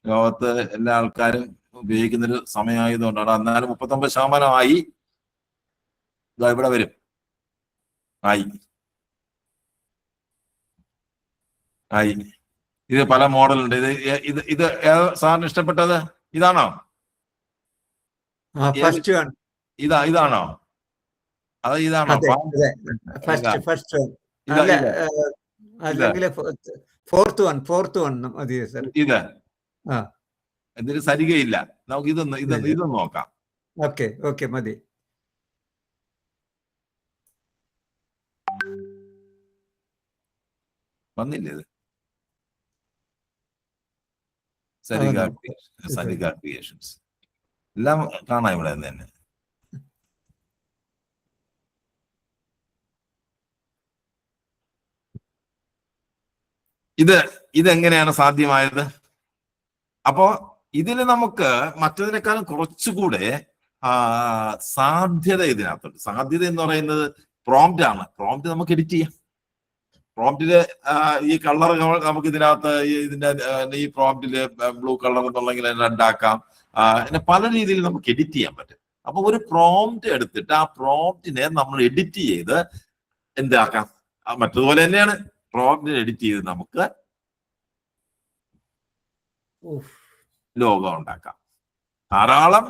ലോകത്ത് എല്ലാ ആൾക്കാരും ഉപയോഗിക്കുന്നൊരു സമയമായതുകൊണ്ടാണ്. എന്നാലും 39% ആയി. ഇവിടെ വരും. ആയി. ഇത് പല മോഡലുണ്ട്. ഇത് സാറിന് ഇഷ്ടപ്പെട്ടത് ഇതാണോ? ഇതാണോ? അത് ഇതാണോ? ഫോർത്ത് വൺ മതി സർ. ഇത് ഇതിന് സരികയില്ല. നമുക്ക് ഇതൊന്ന് നോക്കാം. ഓക്കെ മതി. വന്നില്ലേ ഇത്? സരിക ക്രിയേഷൻസ് എല്ലാം കാണാം ഇവിടെ തന്നെ. ഇതെങ്ങനെയാണ് സാധ്യമായത്? അപ്പോ ഇതിന് നമുക്ക് മറ്റതിനേക്കാളും കുറച്ചുകൂടെ സാധ്യത ഇതിനകത്തുണ്ട്. സാധ്യത എന്ന് പറയുന്നത് പ്രോംപ്റ്റ് ആണ്. പ്രോംപ്റ്റ് നമുക്ക് എഡിറ്റ് ചെയ്യാം. പ്രോംപ്റ്റില് ഈ കളർ നമുക്ക് ഇതിനകത്ത് ഇതിന്റെ ഈ പ്രോംപ്റ്റില് ബ്ലൂ കളർ എന്നുള്ളെങ്കിൽ റെഡ് ആക്കാം. പിന്നെ പല രീതിയിൽ നമുക്ക് എഡിറ്റ് ചെയ്യാൻ പറ്റും. അപ്പൊ ഒരു പ്രോംപ്റ്റ് എടുത്തിട്ട് ആ പ്രോംപ്റ്റിനെ നമ്മൾ എഡിറ്റ് ചെയ്ത് എന്താക്കാം? മറ്റതുപോലെ തന്നെയാണ്. പ്രോംപ്റ്റിനെ എഡിറ്റ് ചെയ്ത് നമുക്ക് ലോഗോ ഉണ്ടാക്കാം. ധാരാളം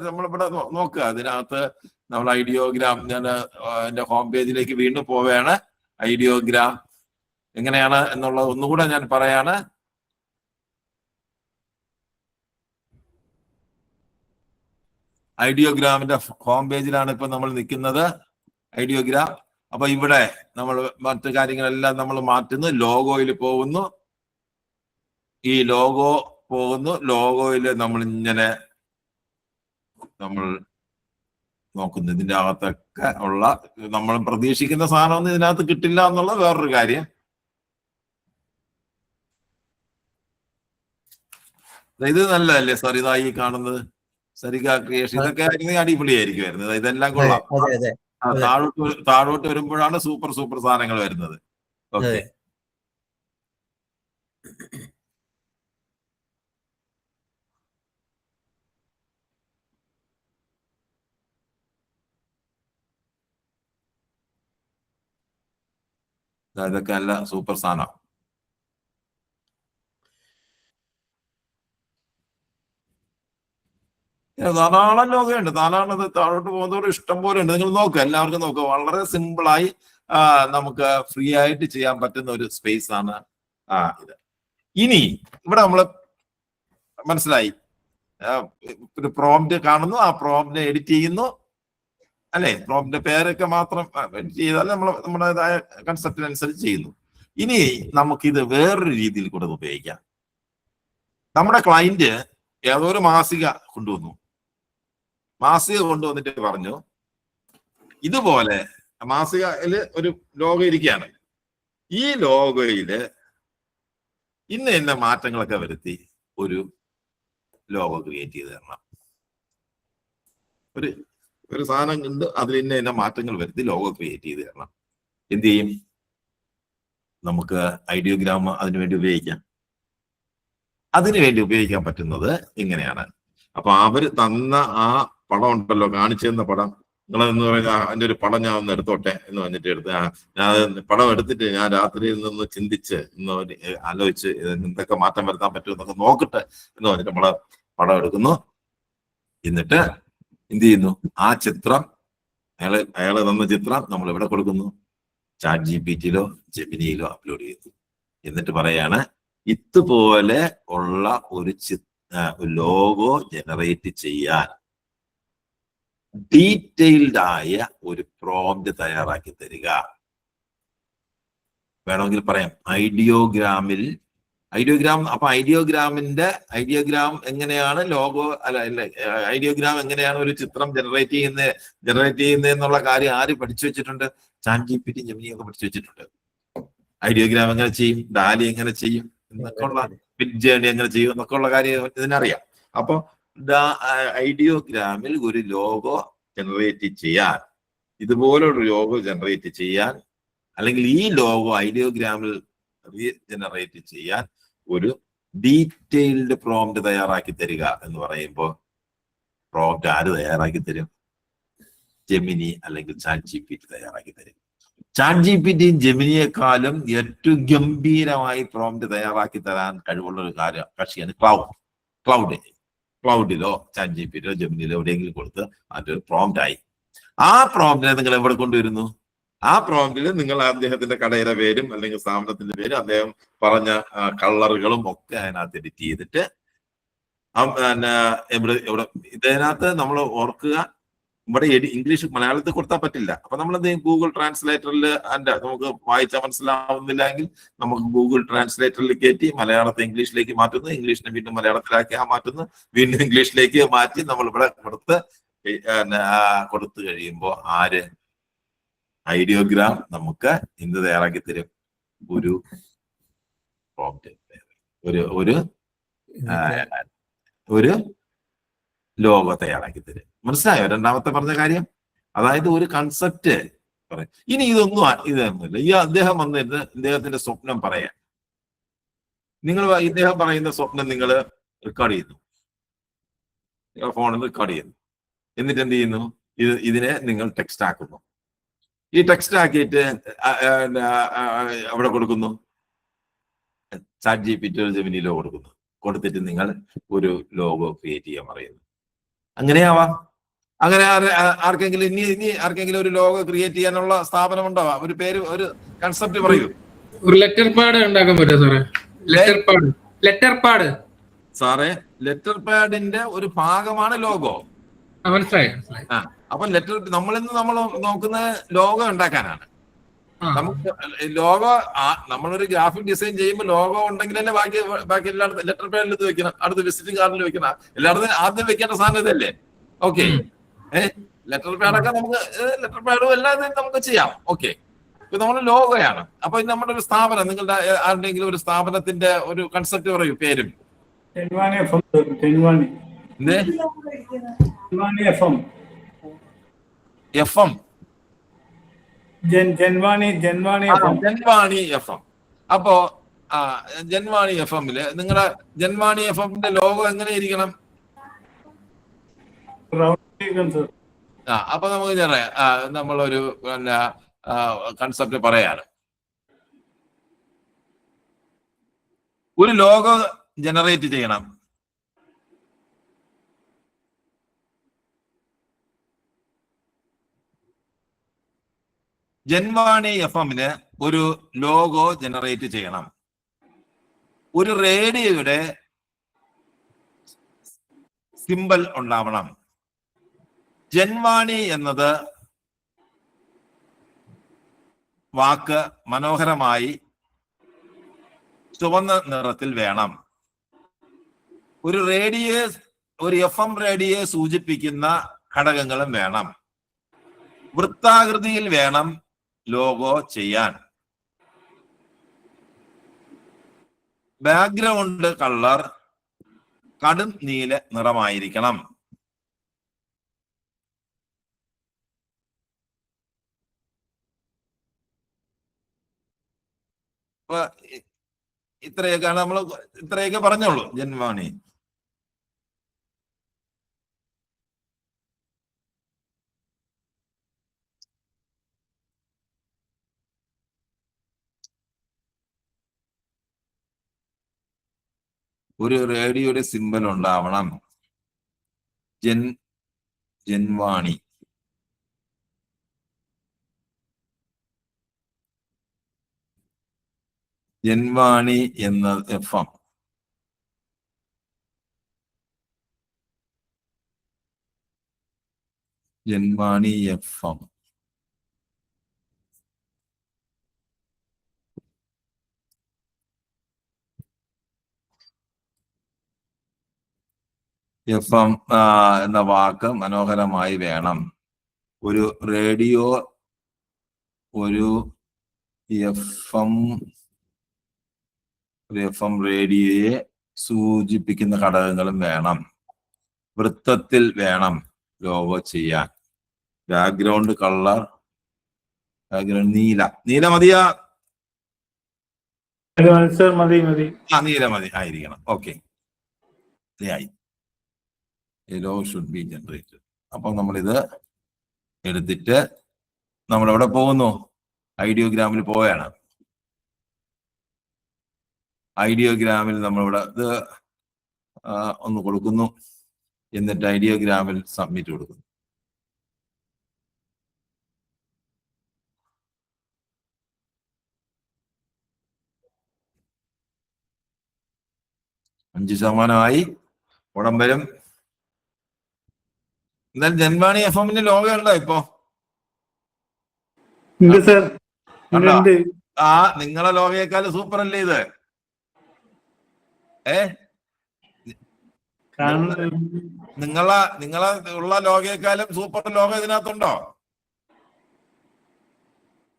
നമ്മളിവിടെ നോക്കുക. അതിനകത്ത് നമ്മൾ ഐഡിയോഗ്രാം, ഞാൻ എന്റെ ഹോം പേജിലേക്ക് വീണ്ടും പോവുകയാണ്. ഐഡിയോഗ്രാം എങ്ങനെയാണ് എന്നുള്ളത് ഒന്നുകൂടെ ഞാൻ പറയാണ്. ഐഡിയോഗ്രാമിന്റെ ഹോം പേജിലാണ് ഇപ്പൊ നമ്മൾ നിൽക്കുന്നത്. ഐഡിയോഗ്രാം. അപ്പൊ ഇവിടെ നമ്മൾ മറ്റു കാര്യങ്ങളെല്ലാം നമ്മൾ മാറ്റുന്നു. ലോഗോയിൽ പോകുന്നു. ഈ ലോഗോ പോകുന്നു. ലോഗോയിൽ നമ്മൾ നോക്കുന്നു. ഇതിന്റെ അകത്തൊക്കെ ഉള്ള നമ്മൾ പ്രതീക്ഷിക്കുന്ന സാധനമൊന്നും ഇതിനകത്ത് കിട്ടില്ല എന്നുള്ള വേറൊരു കാര്യം. ഇത് നല്ലതല്ലേ സാർ? ഇതായി കാണുന്നത് സരിക ക്രിയേഷൻ. ഇതൊക്കെ അടിപൊളിയായിരിക്കുമായിരുന്നു. ഇതെല്ലാം കൊള്ളാം. താഴോട്ട് വരുമ്പോഴാണ് സൂപ്പർ സാധനങ്ങൾ വരുന്നത്. ഓക്കെ. ഇതൊക്കെ നല്ല സൂപ്പർ സാധനം. ധാരാളം ലോകമുണ്ട്. ധാരാളം താഴോട്ട് പോകുന്നതോടെ ഇഷ്ടം പോലെ ഉണ്ട്. നിങ്ങൾ നോക്കുക, എല്ലാവർക്കും നോക്കുക. വളരെ സിമ്പിളായി നമുക്ക് ഫ്രീ ആയിട്ട് ചെയ്യാൻ പറ്റുന്ന ഒരു സ്പേസ് ആണ് ഇത്. ഇനി ഇവിടെ നമ്മള് മനസ്സിലായി, ഒരു പ്രോംപ്റ്റ് കാണുന്നു, ആ പ്രോംപ്റ്റിനെ എഡിറ്റ് ചെയ്യുന്നു അല്ലെ? പ്രോംപ്റ്റിന്റെ പേരൊക്കെ മാത്രം എഡിറ്റ് ചെയ്താൽ നമ്മൾ നമ്മുടേതായ കൺസെപ്റ്റിനനുസരിച്ച് ചെയ്യുന്നു. ഇനി നമുക്കിത് വേറൊരു രീതിയിൽ കൂടെ ഉപയോഗിക്കാം. നമ്മുടെ ക്ലയന്റ് ഏതോ ഒരു മാസിക കൊണ്ടുവന്നു. മാസിക കൊണ്ടുവന്നിട്ട് പറഞ്ഞു, ഇതുപോലെ മാസികയില് ഒരു ലോഗോ ഇരിക്കുകയാണ്. ഈ ലോഗോയില് ഇന്ന മാറ്റങ്ങളൊക്കെ വരുത്തി ഒരു ലോഗോ ക്രിയേറ്റ് ചെയ്ത് തരണം. ഒരു സാധനം ഉണ്ട്, അതിൽ ഇന്ന മാറ്റങ്ങൾ വരുത്തി ലോഗോ ക്രിയേറ്റ് ചെയ്ത് തരണം. എന്ത് ചെയ്യും? നമുക്ക് ഐഡിയോഗ്രാം അതിനുവേണ്ടി ഉപയോഗിക്കാം. അതിനുവേണ്ടി ഉപയോഗിക്കാൻ പറ്റുന്നത് ഇങ്ങനെയാണ്. അപ്പൊ അവര് തന്ന ആ പടം ഉണ്ടല്ലോ, കാണിച്ചു തന്ന പടം, നിങ്ങളെന്ന് പറയുന്ന അതിന്റെ ഒരു പടം ഞാൻ ഒന്ന് എടുത്തോട്ടെ എന്ന് പറഞ്ഞിട്ട് എടുത്ത് ഞാൻ പടം എടുത്തിട്ട് ഞാൻ രാത്രിയിൽ നിന്ന് ചിന്തിച്ച് ആലോചിച്ച് എന്തൊക്കെ മാറ്റം വരുത്താൻ പറ്റും എന്നൊക്കെ നോക്കട്ടെ എന്ന് പറഞ്ഞിട്ട് നമ്മള് പടം എടുക്കുന്നു. എന്നിട്ട് എന്ത് ചെയ്യുന്നു? ആ ചിത്രം അയാള് തന്ന ചിത്രം നമ്മൾ എവിടെ കൊടുക്കുന്നു? ChatGPT-യിലോ ജെമിനിയിലോ അപ്ലോഡ് ചെയ്യുന്നു. എന്നിട്ട് പറയാണ്, ഇതുപോലെ ഉള്ള ഒരു ലോഗോ ജനറേറ്റ് ചെയ്യാൻ ഡീറ്റെയിൽഡ് ആയ ഒരു പ്രോംപ്റ്റ് തയ്യാറാക്കി തരിക. വേണമെങ്കിൽ പറയാം ഐഡിയോഗ്രാം. അപ്പൊ ഐഡിയോഗ്രാം എങ്ങനെയാണ് ലോഗോ ഐഡിയോഗ്രാം എങ്ങനെയാണ് ഒരു ചിത്രം ജനറേറ്റ് ചെയ്യുന്നത് എന്നുള്ള കാര്യം ആര് പഠിച്ചു വെച്ചിട്ടുണ്ട്? ChatGPT, ജെമിനി ഒക്കെ പഠിച്ചു വെച്ചിട്ടുണ്ട്. ഐഡിയോഗ്രാം എങ്ങനെ ചെയ്യും, ഡാലി എങ്ങനെ ചെയ്യും എന്നൊക്കെ ഉള്ള, ബിഗ് ജേണി എങ്ങനെ ചെയ്യും എന്നൊക്കെ ഉള്ള കാര്യം ഇതിനറിയാം. അപ്പൊ ഐഡിയോഗ്രാമിൽ ഒരു ലോഗോ ജനറേറ്റ് ചെയ്യാൻ ഇതുപോലൊരു ലോഗോ ജനറേറ്റ് ചെയ്യാൻ, അല്ലെങ്കിൽ ഈ ലോഗോ ഐഡിയോഗ്രാമിൽ റീജനറേറ്റ് ചെയ്യാൻ ഒരു ഡീറ്റെയിൽഡ് പ്രോംപ്റ്റ് തയ്യാറാക്കി തരിക എന്ന് പറയുമ്പോൾ പ്രോംപ്റ്റ് ആര് തയ്യാറാക്കി തരും? ജെമിനി അല്ലെങ്കിൽ ചാറ്റ് GPT തയ്യാറാക്കി തരും. ചാറ്റ് GPT ജെമിനിയെക്കാളും ഏറ്റവും ഗംഭീരമായി പ്രോംപ്റ്റ് തയ്യാറാക്കി തരാൻ കഴിവുള്ള ഒരു കക്ഷിയാണ് ക്ലൗഡിലോ ചാറ്റ് GPTയിലോ ജെമിനിയിലോ എവിടെയെങ്കിലും കൊടുത്ത് അതിന്റെ പ്രോംപ്റ്റ് ആയി. ആ പ്രോംപ്റ്റിനെ നിങ്ങൾ എവിടെ കൊണ്ടുവരുന്നു? ആ പ്രോംപ്റ്റിൽ നിങ്ങൾ അദ്ദേഹത്തിന്റെ കടയുടെ പേരും അല്ലെങ്കിൽ സ്ഥാപനത്തിന്റെ പേരും അദ്ദേഹം പറഞ്ഞ കളറുകളും ഒക്കെ അതിനകത്ത് എഡിറ്റ് ചെയ്തിട്ട് ഇതിനകത്ത് നമ്മൾ ഓർക്കുക, ഇവിടെ ഇംഗ്ലീഷ് മലയാളത്തിൽ കൊടുത്താൽ പറ്റില്ല. അപ്പൊ നമ്മൾ എന്ത് ചെയ്യും? ഗൂഗിൾ ട്രാൻസ്ലേറ്ററിൽ നമുക്ക് വായിച്ചാൽ മനസ്സിലാവുന്നില്ല എങ്കിൽ നമുക്ക് ഗൂഗിൾ ട്രാൻസ്ലേറ്ററിൽ കയറ്റി മലയാളത്തെ ഇംഗ്ലീഷിലേക്ക് മാറ്റുന്നു, ഇംഗ്ലീഷിനെ വീണ്ടും മലയാളത്തിലാക്കി മാറ്റുന്നു, വീണ്ടും ഇംഗ്ലീഷിലേക്ക് മാറ്റി നമ്മൾ ഇവിടെ കൊടുത്തു കഴിയുമ്പോൾ ആര്? ഐഡിയോഗ്രാം നമുക്ക് എന്ത് തയ്യാറാക്കി തരും? ഒരു പ്രോംപ്റ്റ്, ഒരു ലോഗോ തയ്യാറാക്കി തരും. മനസ്സിലായോ രണ്ടാമത്തെ പറഞ്ഞ കാര്യം? അതായത് ഒരു കൺസെപ്റ്റ് പറയും. ഇനി ഇതൊന്നുമില്ല. ഈ അദ്ദേഹം വന്നിരുന്ന് ഇദ്ദേഹത്തിന്റെ സ്വപ്നം പറയാൻ, ഇദ്ദേഹം പറയുന്ന സ്വപ്നം നിങ്ങൾ റെക്കോർഡ് ചെയ്യുന്നു, ഫോണിൽ റെക്കോർഡ് ചെയ്യുന്നു. എന്നിട്ട് എന്ത് ചെയ്യുന്നു? ഇതിനെ നിങ്ങൾ ടെക്സ്റ്റ് ആക്കുന്നു. ഈ ടെക്സ്റ്റ് ആക്കിയിട്ട് അവിടെ കൊടുക്കുന്നു, ചാറ്റ് GPTയിലോ ജെമിനിയിലോ കൊടുക്കുന്നു. കൊടുത്തിട്ട് നിങ്ങൾ ഒരു ലോഗോ ക്രിയേറ്റ് ചെയ്യാൻ പറയുന്നു. അങ്ങനെയാവാം. അങ്ങനെ ആർക്കെങ്കിലും ഇനി ആർക്കെങ്കിലും ഒരു ലോഗോ ക്രിയേറ്റ് ചെയ്യാനുള്ള സ്ഥാപനം ഉണ്ടോ? ഒരു പേര്, ഒരു കൺസെപ്റ്റ് പറയൂ. ഒരു ലെറ്റർ പാഡ് ഉണ്ടാക്കാൻ പറ്റുമോ സാറേ? ലെറ്റർ പാഡ് സാറേ, ലെറ്റർ പാഡിന്റെ ഒരു ഭാഗമാണ് ലോഗോ. മനസ്സിലായി. അപ്പൊ നമ്മളിന്ന് നമ്മൾ നോക്കുന്ന ലോഗോ ഉണ്ടാക്കാനാണ്. നമുക്ക് ലോഗോ, നമ്മളൊരു ഗ്രാഫിക് ഡിസൈൻ ചെയ്യുമ്പോൾ ലോഗോ ഉണ്ടെങ്കിൽ തന്നെ ബാക്കി എല്ലായിടത്തും ലെറ്റർ പാഡിൽ ഇത് വെക്കണം, അടുത്ത് വിസിറ്റിംഗ് കാർഡിൽ വെക്കണം, എല്ലായിടത്തും ആദ്യം വെക്കേണ്ട സാധനം ഇതല്ലേ? ഓക്കെ, ലെറ്റർ പാഡൊക്കെ നമുക്ക് ലെറ്റർ പാഡും എല്ലാം നമുക്ക് ചെയ്യാം. ഓക്കെ, ഇപ്പൊ നമ്മുടെ ലോഗോയാണ്. അപ്പൊ നമ്മുടെ ഒരു സ്ഥാപനം, നിങ്ങളുടെ ആരുടെയെങ്കിലും ഒരു സ്ഥാപനത്തിന്റെ ഒരു കൺസെപ്റ്റ് പറയൂ, പേരും. FM. ജൻവാണി FM. അപ്പോ ജൻവാണി FMല് നിങ്ങളുടെ ജൻവാണി FMന്റെ ലോഗോ എങ്ങനെ ഇരിക്കണം? അപ്പൊ നമുക്ക് നമ്മളൊരു കൺസെപ്റ്റ് പറയാണ്. ഒരു ലോഗോ ജനറേറ്റ് ചെയ്യണം. ജൻവാണി FMന് ഒരു ലോഗോ ജനറേറ്റ് ചെയ്യണം. ഒരു റേഡിയോയുടെ സിമ്പൽ ഉണ്ടാവണം. ജൻവാണി എന്നത് വാക്ക് മനോഹരമായി ചുവന്ന നിറത്തിൽ വേണം. ഒരു FM റേഡിയോയെ സൂചിപ്പിക്കുന്ന ഘടകങ്ങളും വേണം. വൃത്താകൃതിയിൽ വേണം ലോഗോ ചെയ്യാൻ. ബാക്ക്ഗ്രൗണ്ട് കളർ കടും നീല നിറമായിരിക്കണം. ഇത്രയൊക്കെയാണ് നമ്മൾ ഇത്രയൊക്കെ പറഞ്ഞോളൂ. ജൻവാണി ഒരു റേഡിയോയുടെ സിമ്പൽ ഉണ്ടാവണം. ജൻവാണി ജൻവാണി എന്ന FM. ജൻവാണി FM. FM എന്ന വാക്ക് മനോഹരമായി വേണം. ഒരു റേഡിയോ FM റേഡിയോയെ സൂചിപ്പിക്കുന്ന ഘടകങ്ങളും വേണം. വൃത്തത്തിൽ വേണം ലോഗോ ചെയ്യാൻ. ബാക്ക്ഗ്രൗണ്ട് കളർ ബാക്ക്ഗ്രൗണ്ട് നീല മതിയാ? സർ മതി മതി. നീല മതി ആയിരിക്കണം. ഓക്കെ, ആയി. Yellow should be generated. അപ്പൊ നമ്മളിത് എടുത്തിട്ട് നമ്മളെവിടെ പോകുന്നു? ഐഡിയോഗ്രാമിൽ പോവുകയാണ്. ഐഡിയോഗ്രാമിൽ നമ്മളിവിടെ ഇത് ഒന്ന് കൊടുക്കുന്നു. എന്നിട്ട് ഐഡിയോഗ്രാമിൽ സബ്മിറ്റ് കൊടുക്കുന്നു. %5 ഉടൻ വരും. എന്നാൽ ജൻവാണി FM ലോഗോ ഉണ്ടോ ഇപ്പോ? സർ നിങ്ങളെ ലോഗയേക്കാൾ സൂപ്പർ അല്ലേ ഇത്? നിങ്ങളെ ഉള്ള ലോഗയേക്കാളും സൂപ്പർ ലോഗോ ഇതിനകത്തുണ്ടോ?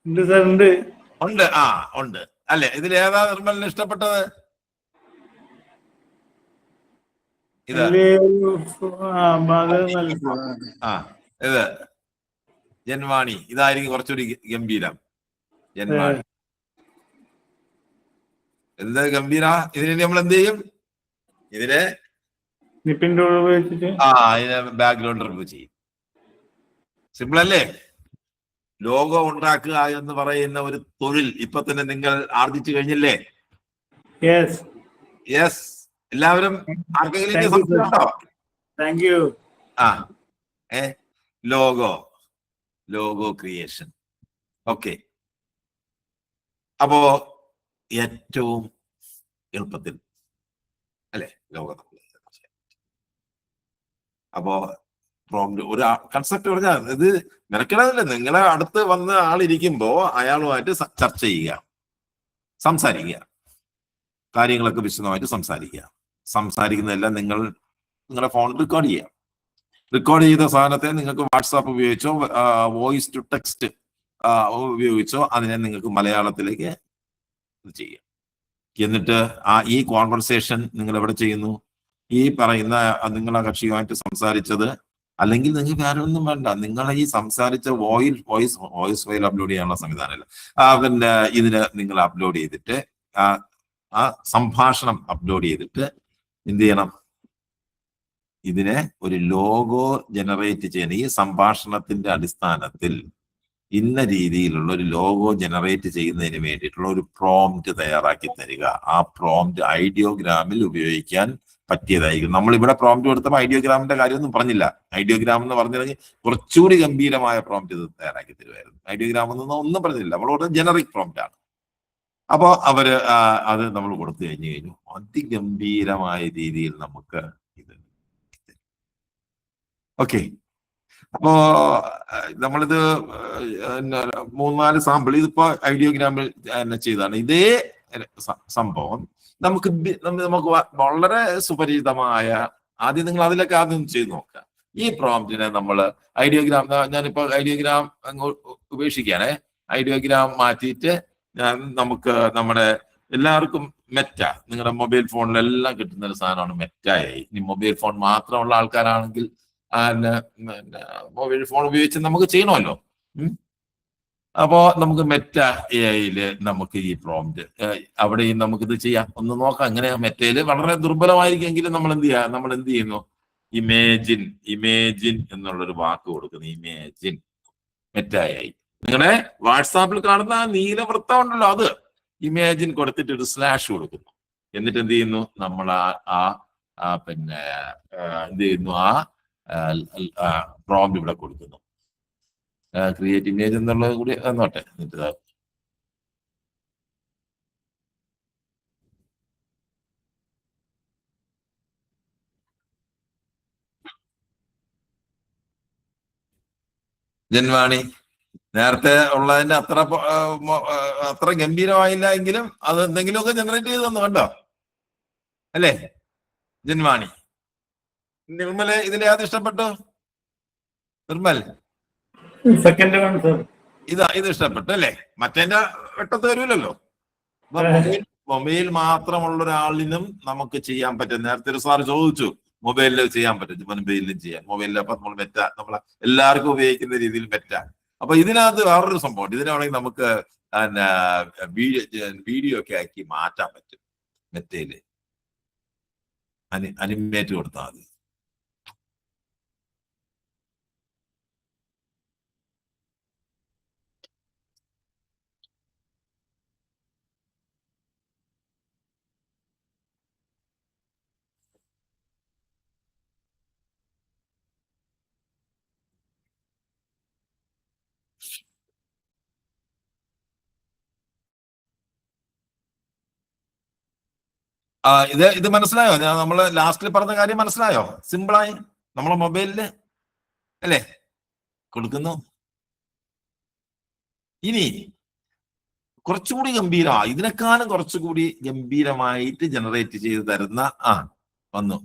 ഉണ്ട്. ഉണ്ട് അല്ലെ? ഇതിലേതാ നിർമ്മലിന് ഇഷ്ടപ്പെട്ടത്? ഇത് ജൻവാണി. ഇതായിരിക്കും കുറച്ചുകൂടി ഗംഭീരം. ജൻവാണി എന്താ ഗംഭീര? ഇതിനെ നമ്മൾ എന്ത് ചെയ്യും? ഇതിനെ ബാക്ക്ഗ്രൗണ്ട് റിമൂവ് ചെയ്യും. സിമ്പിൾ അല്ലേ? ലോഗോ ഉണ്ടാക്കുക എന്ന് പറയുന്ന ഒരു തൊഴിൽ ഇപ്പൊ തന്നെ നിങ്ങൾ ആർജിച്ചു കഴിഞ്ഞില്ലേ? യെസ്. എല്ലാവരും ആർക്കെങ്കിലും സംശയമുണ്ടോ? Logo creation. ഓക്കെ, അപ്പോ ഏറ്റവും എളുപ്പത്തിൽ അല്ലെ ലോഗോ. അപ്പോ പ്രോംപ്റ്റ് ഒരു കൺസെപ്റ്റ് പറഞ്ഞാൽ ഇത് മെനക്കെടാതില്ല. നിങ്ങളെ അടുത്ത് വന്ന ആളിരിക്കുമ്പോ അയാളുമായിട്ട് ചർച്ച ചെയ്യുക, സംസാരിക്കുക, കാര്യങ്ങളൊക്കെ വിശദമായിട്ട് സംസാരിക്കുന്നതെല്ലാം നിങ്ങളുടെ ഫോൺ റെക്കോർഡ് ചെയ്യാം. റെക്കോർഡ് ചെയ്ത സാധനത്തെ നിങ്ങൾക്ക് വാട്സാപ്പ് ഉപയോഗിച്ചോ വോയിസ് ടു ടെക്സ്റ്റ് ഉപയോഗിച്ചോ അതിനെ നിങ്ങൾക്ക് മലയാളത്തിലേക്ക് ചെയ്യാം. എന്നിട്ട് ഈ കോൺവെർസേഷൻ നിങ്ങൾ എവിടെ ചെയ്യുന്നു? ഈ പറയുന്ന നിങ്ങളെ കക്ഷിയുമായിട്ട് സംസാരിച്ചത്, അല്ലെങ്കിൽ നിങ്ങൾക്ക് ആരും ഒന്നും വേണ്ട, നിങ്ങളെ ഈ സംസാരിച്ച വോയിസ് ഫയൽ അപ്ലോഡ് ചെയ്യാനുള്ള സംവിധാനമല്ല. പിന്നെ ഇതിന് നിങ്ങൾ അപ്ലോഡ് ചെയ്തിട്ട് ആ സംഭാഷണം അപ്ലോഡ് ചെയ്തിട്ട് എന്ത് ചെയ്യണം? ഇതിനെ ഒരു ലോഗോ ജനറേറ്റ് ചെയ്യണം. ഈ സംഭാഷണത്തിന്റെ അടിസ്ഥാനത്തിൽ ഇന്ന രീതിയിലുള്ള ഒരു ലോഗോ ജനറേറ്റ് ചെയ്യുന്നതിന് വേണ്ടിയിട്ടുള്ള ഒരു പ്രോംപ്റ്റ് തയ്യാറാക്കി തരിക. ആ പ്രോംപ്റ്റ് ഐഡിയോഗ്രാമിൽ ഉപയോഗിക്കാൻ പറ്റിയതായിരിക്കും. നമ്മളിവിടെ പ്രോംപ്റ്റ് കൊടുത്തപ്പോൾ ഐഡിയോഗ്രാമിന്റെ കാര്യമൊന്നും പറഞ്ഞില്ല. ഐഡിയോഗ്രാം എന്ന് പറഞ്ഞിട്ടുണ്ടെങ്കിൽ കുറച്ചുകൂടി ഗംഭീരമായ പ്രോംപ്റ്റ് ഇത് തയ്യാറാക്കി തരുമായിരുന്നു. ഐഡിയോഗ്രാം എന്നൊന്നും ഒന്നും പറഞ്ഞില്ല. നമ്മളോട് ജനറിക് പ്രോംപ്റ്റ് ആണ്. അപ്പോൾ അവര് അത് നമ്മൾ കൊടുത്തു കഴിഞ്ഞു അതിഗംഭീരമായ രീതിയിൽ നമുക്ക് ഇത്. ഓക്കെ, അപ്പോ നമ്മളിത് 3-4 സാമ്പിൾ ഇതിപ്പോ ഐഡിയോഗ്രാമിൽ തന്നെ ചെയ്താണ്. ഇതേ സംഭവം നമുക്ക് വളരെ സുപരിചിതമായ, ആദ്യം നിങ്ങൾ അതിലൊക്കെ ആദ്യം ചെയ്ത് നോക്കുക. ഈ പ്രോംപ്റ്റിനെ നമ്മൾ ഐഡിയോഗ്രാം, ഞാനിപ്പോ ഐഡിയോഗ്രാം ഉപേക്ഷിക്കുകയാണേ. ഐഡിയോഗ്രാം മാറ്റിയിട്ട് നമുക്ക് നമ്മുടെ എല്ലാവർക്കും മെറ്റ, നിങ്ങളുടെ മൊബൈൽ ഫോണിലെല്ലാം കിട്ടുന്ന ഒരു സാധനമാണ് മെറ്റയായി. ഇനി മൊബൈൽ ഫോൺ മാത്രമുള്ള ആൾക്കാരാണെങ്കിൽ മൊബൈൽ ഫോൺ ഉപയോഗിച്ച് നമുക്ക് ചെയ്യണമല്ലോ. അപ്പോ നമുക്ക് മെറ്റ എഐയില് നമുക്ക് ഈ പ്രോംപ്റ്റ് അവിടെയും നമുക്കിത് ചെയ്യാം. ഒന്ന് നോക്കാം. അങ്ങനെ മെറ്റയില് വളരെ ദുർബലമായിരിക്കുമെങ്കിലും നമ്മൾ എന്ത് ചെയ്യുന്നു? ഇമേജിൻ എന്നുള്ളൊരു വാക്ക് കൊടുക്കുന്നു. ഇമേജിൻ മെറ്റയായി. നിങ്ങളുടെ വാട്സാപ്പിൽ കാണുന്ന നീലവൃത്തം ഉണ്ടല്ലോ, അത് ഇമേജിൻ കൊടുത്തിട്ട് ഒരു സ്ലാഷ് കൊടുക്കുന്നു. എന്നിട്ട് എന്ത് ചെയ്യുന്നു? നമ്മൾ പിന്നെ എന്ത് ചെയ്യുന്നു? പ്രോംപ്റ്റ് ഇവിടെ കൊടുക്കുന്നു. ക്രിയേറ്റ് ഇമേജ് എന്നുള്ളത് കൂടി നോട്ടെ. എന്നിട്ട് ജൻവാണി നേരത്തെ ഉള്ളതിന്റെ അത്ര ഗംഭീരമായില്ല എങ്കിലും അത് എന്തെങ്കിലുമൊക്കെ ജനറേറ്റ് ചെയ്ത് തന്നു, കണ്ടോ അല്ലേ? ജൻവാണി, നിർമ്മല് ഇതിൽ ഏത് ഇഷ്ടപ്പെട്ടു? നിർമ്മൽ ഇത് ഇഷ്ടപ്പെട്ടു അല്ലേ? മറ്റേന്റെ വെട്ടത്ത് വരുമല്ലോ. മൊബൈൽ മാത്രമുള്ള ഒരാളിനും നമുക്ക് ചെയ്യാൻ പറ്റും. നേരത്തെ ഒരു സാർ ചോദിച്ചു, മൊബൈലിൽ ചെയ്യാൻ പറ്റും, മൊബൈലിലും ചെയ്യാം. മൊബൈലിൽ അപ്പൊ നമ്മൾ നമ്മൾ എല്ലാവർക്കും ഉപയോഗിക്കുന്ന രീതിയിൽ അപ്പൊ ഇതിനകത്ത് വേറൊരു സംഭവം, ഇതിനാണെങ്കിൽ നമുക്ക് വീഡിയോ ഒക്കെ ആക്കി മാറ്റാൻ പറ്റും. മെറ്റയില് അനിമേറ്റ് കൊടുത്താൽ മതി. ഇത് മനസ്സിലായോ? നമ്മള് ലാസ്റ്റിൽ പറഞ്ഞ കാര്യം മനസ്സിലായോ? സിമ്പിളായി നമ്മളെ മൊബൈലില് അല്ലേ കൊടുക്കുന്നു. ഇനി കുറച്ചുകൂടി ഇതിനേക്കാളും കുറച്ചുകൂടി ഗംഭീരമായിട്ട് ജനറേറ്റ് ചെയ്ത് തരുന്ന വന്നു.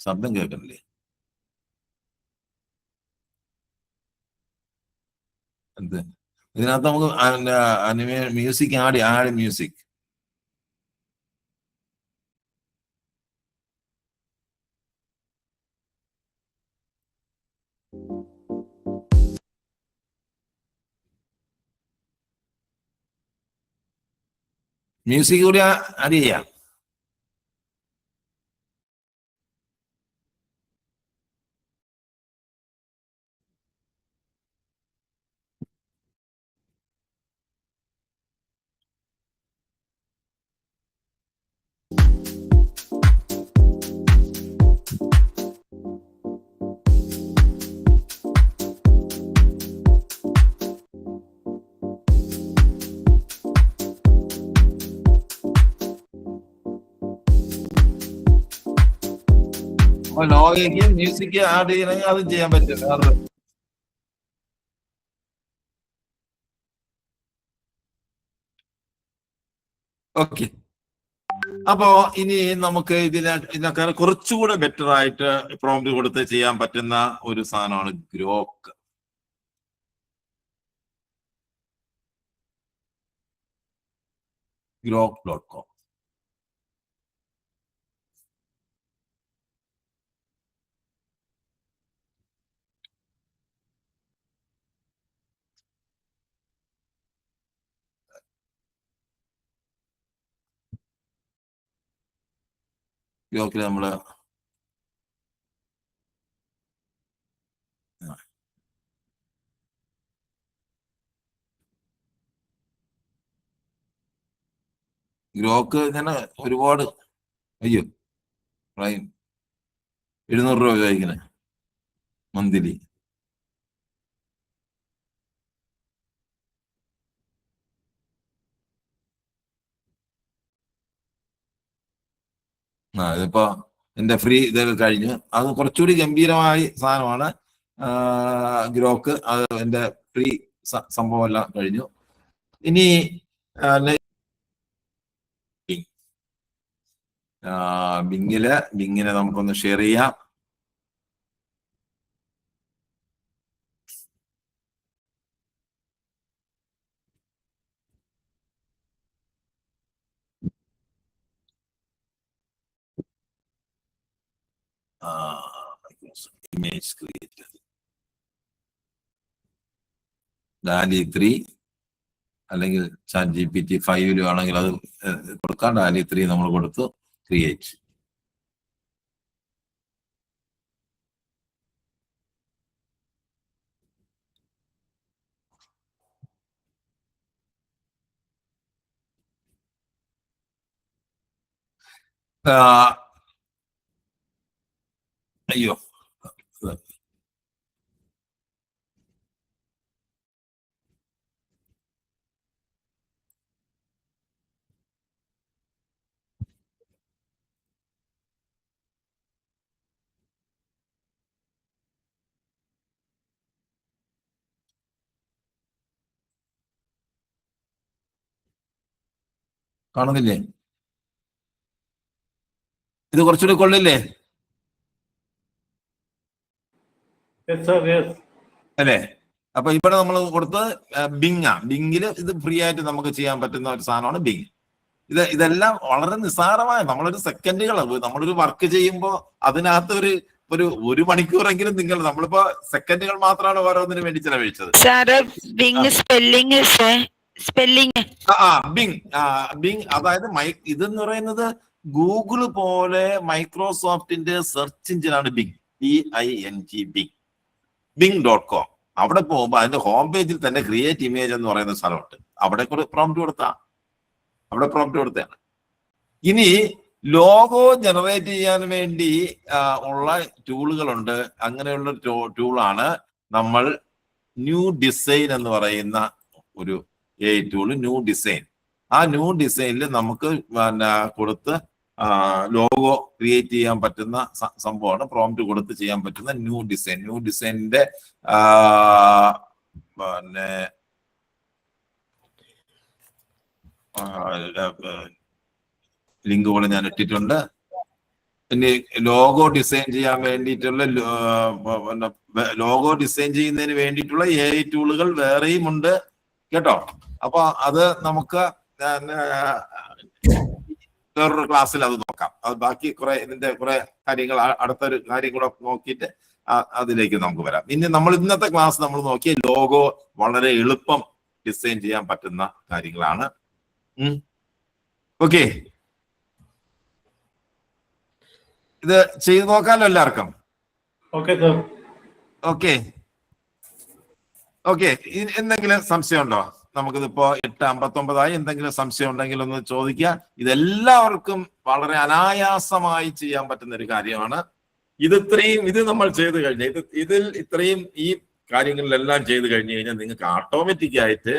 ശബ്ദം കേൾക്കണില്ലേ? എന്ത് ഇതിനകത്ത് നമുക്ക് മ്യൂസിക് ആഡ് മ്യൂസിക്. മ്യൂസിക് കൂടി ആഡ് ചെയ്യാം. ലോഗയ്ക്ക് മ്യൂസിക് ആഡ് ചെയ്യണമെങ്കിൽ അതും ചെയ്യാൻ പറ്റും. ഓക്കെ, അപ്പോ ഇനി നമുക്ക് ഇതിനൊക്കെ കുറച്ചുകൂടെ ബെറ്റർ ആയിട്ട് പ്രോംപ്റ്റ് കൊടുത്ത് ചെയ്യാൻ പറ്റുന്ന ഒരു സാധനമാണ് ഗ്രോക്ക്. grok.com. ഗ്രോക്കിൽ നമ്മള് ഗ്രോക്ക് ഇങ്ങനെ ഒരുപാട് 700 രൂപ ചോദിക്കണേ മന്ത്ലി. ഇതിപ്പോ എന്റെ ഫ്രീ ഇതൊക്കെ കഴിഞ്ഞു. അത് കുറച്ചുകൂടി ഗംഭീരമായ സാധനമാണ് ഗ്രോക്ക്. അത് എന്റെ ഫ്രീ സംഭവം എല്ലാം കഴിഞ്ഞു. ഇനി ബിങ്ങിനെ നമുക്കൊന്ന് ഷെയർ ചെയ്യാം. ഇമേജ് ക്രിയേറ്റ് DALL-E 3 അല്ലെങ്കിൽ ChatGPT 5 ആണെങ്കിൽ അത് കൊടുക്കാം. DALL-E 3 നമ്മൾ കൊടുത്തു ക്രിയേറ്റ്. അയ്യോ കാണുന്നില്ലേ? ഇത് കുറച്ചുകൂടി കൊള്ളില്ലേ? Yes, sir. Yes. അല്ലേ? അപ്പൊ ഇവിടെ നമ്മൾ കൊടുത്ത് ബിങ്ങില് ഇത് ഫ്രീ ആയിട്ട് നമുക്ക് ചെയ്യാൻ പറ്റുന്ന ഒരു സാധനമാണ് ബിങ്. ഇതെല്ലാം വളരെ നിസ്സാരമായ നമ്മളൊരു സെക്കൻഡുകൾ നമ്മളൊരു വർക്ക് ചെയ്യുമ്പോൾ അതിനകത്ത് ഒരു മണിക്കൂറെങ്കിലും നമ്മളിപ്പോ സെക്കൻഡുകൾ മാത്രമാണ് ഓരോന്നിനു വേണ്ടി ചെലവഴിച്ചത്. ബിങ് അതായത് ഇതെന്ന് പറയുന്നത് ഗൂഗിള് പോലെ മൈക്രോസോഫ്റ്റിന്റെ സെർച്ച് എഞ്ചിനാണ് ബിങ്. BING bing.com. അവിടെ പോകുമ്പോൾ അതിന്റെ ഹോം പേജിൽ തന്നെ ക്രിയേറ്റ് ഇമേജ് എന്ന് പറയുന്ന സ്ഥലമുണ്ട്. അവിടെ പ്രോംപ്റ്റ് കൊടുത്താണ്. ഇനി ലോഗോ ജനറേറ്റ് ചെയ്യാൻ വേണ്ടി ഉള്ള ടൂളുകളുണ്ട്. അങ്ങനെയുള്ള ടൂളാണ് നമ്മൾ ന്യൂ ഡിസൈൻ എന്ന് പറയുന്ന ഒരു ടൂള്, ന്യൂ ഡിസൈൻ. ആ ന്യൂ ഡിസൈനിൽ നമുക്ക് കൊടുത്ത് ലോഗോ ക്രിയേറ്റ് ചെയ്യാൻ പറ്റുന്ന സംഭവമാണ്. പ്രോംപ്റ്റ് കൊടുത്ത് ചെയ്യാൻ പറ്റുന്ന ന്യൂ ഡിസൈനിന്റെ പിന്നെ ലിങ്ക് പോലെ ഞാൻ ഇട്ടിട്ടുണ്ട്. ഇനി ലോഗോ ഡിസൈൻ ചെയ്യാൻ വേണ്ടിയിട്ടുള്ള ലോഗോ ഡിസൈൻ ചെയ്യുന്നതിന് വേണ്ടിയിട്ടുള്ള AI ടൂളുകൾ വേറെയും ഉണ്ട് കേട്ടോ. അപ്പൊ അത് നമുക്ക് വേറൊരു ക്ലാസ്സിൽ അത് നോക്കാം. അത് ബാക്കി ഇതിന്റെ കുറെ കാര്യങ്ങൾ അടുത്തൊരു കാര്യം കൂടെ നോക്കിയിട്ട് അതിലേക്ക് നമുക്ക് വരാം. ഇനി നമ്മൾ ഇന്നത്തെ ക്ലാസ് നമ്മൾ നോക്കിയ ലോഗോ വളരെ എളുപ്പം ഡിസൈൻ ചെയ്യാൻ പറ്റുന്ന കാര്യങ്ങളാണ്. ഓക്കെ, ഇത് ചെയ്ത് നോക്കാമല്ലോ എല്ലാവർക്കും. Okay, sir. ഓക്കെ. എന്തെങ്കിലും സംശയം ഉണ്ടോ? നമുക്കിതിപ്പോ 8:59 എന്തെങ്കിലും സംശയം ഉണ്ടെങ്കിൽ ഒന്ന് ചോദിക്കുക. ഇതെല്ലാവർക്കും വളരെ അനായാസമായി ചെയ്യാൻ പറ്റുന്ന ഒരു കാര്യമാണ്. ഇത് നമ്മൾ ചെയ്ത് കഴിഞ്ഞാൽ ഇത്രയും ഈ കാര്യങ്ങളിലെല്ലാം ചെയ്ത് കഴിഞ്ഞു കഴിഞ്ഞാൽ നിങ്ങൾക്ക് ഓട്ടോമാറ്റിക് ആയിട്ട്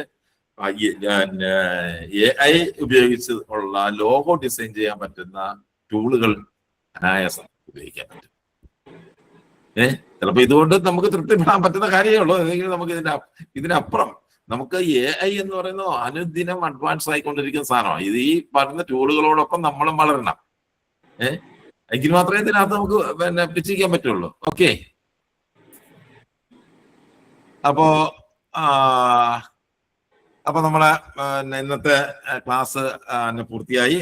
AI ഉപയോഗിച്ച് ഉള്ള ലോഗോ ഡിസൈൻ ചെയ്യാൻ പറ്റുന്ന ടൂളുകൾ അനായാസം ഉപയോഗിക്കാൻ പറ്റും. ചിലപ്പോ ഇതുകൊണ്ട് നമുക്ക് തൃപ്തിപ്പെടാൻ പറ്റുന്ന കാര്യമേ ഉള്ളൂ. നമുക്ക് ഇതിനപ്പുറം നമുക്ക് AI എന്ന് പറയുന്നത് അനുദിനം അഡ്വാൻസ് ആയിക്കൊണ്ടിരിക്കുന്ന സാധനമാണ്. ഇത് ഈ പറയുന്ന ടൂളുകളോടൊപ്പം നമ്മളും വളരണം. എങ്കിൽ മാത്രമേ ഇതിനകത്ത് നമുക്ക് പിച്ചിക്കാൻ പറ്റുള്ളൂ. ഓക്കെ, അപ്പൊ നമ്മളെ ഇന്നത്തെ ക്ലാസ് പൂർത്തിയായി.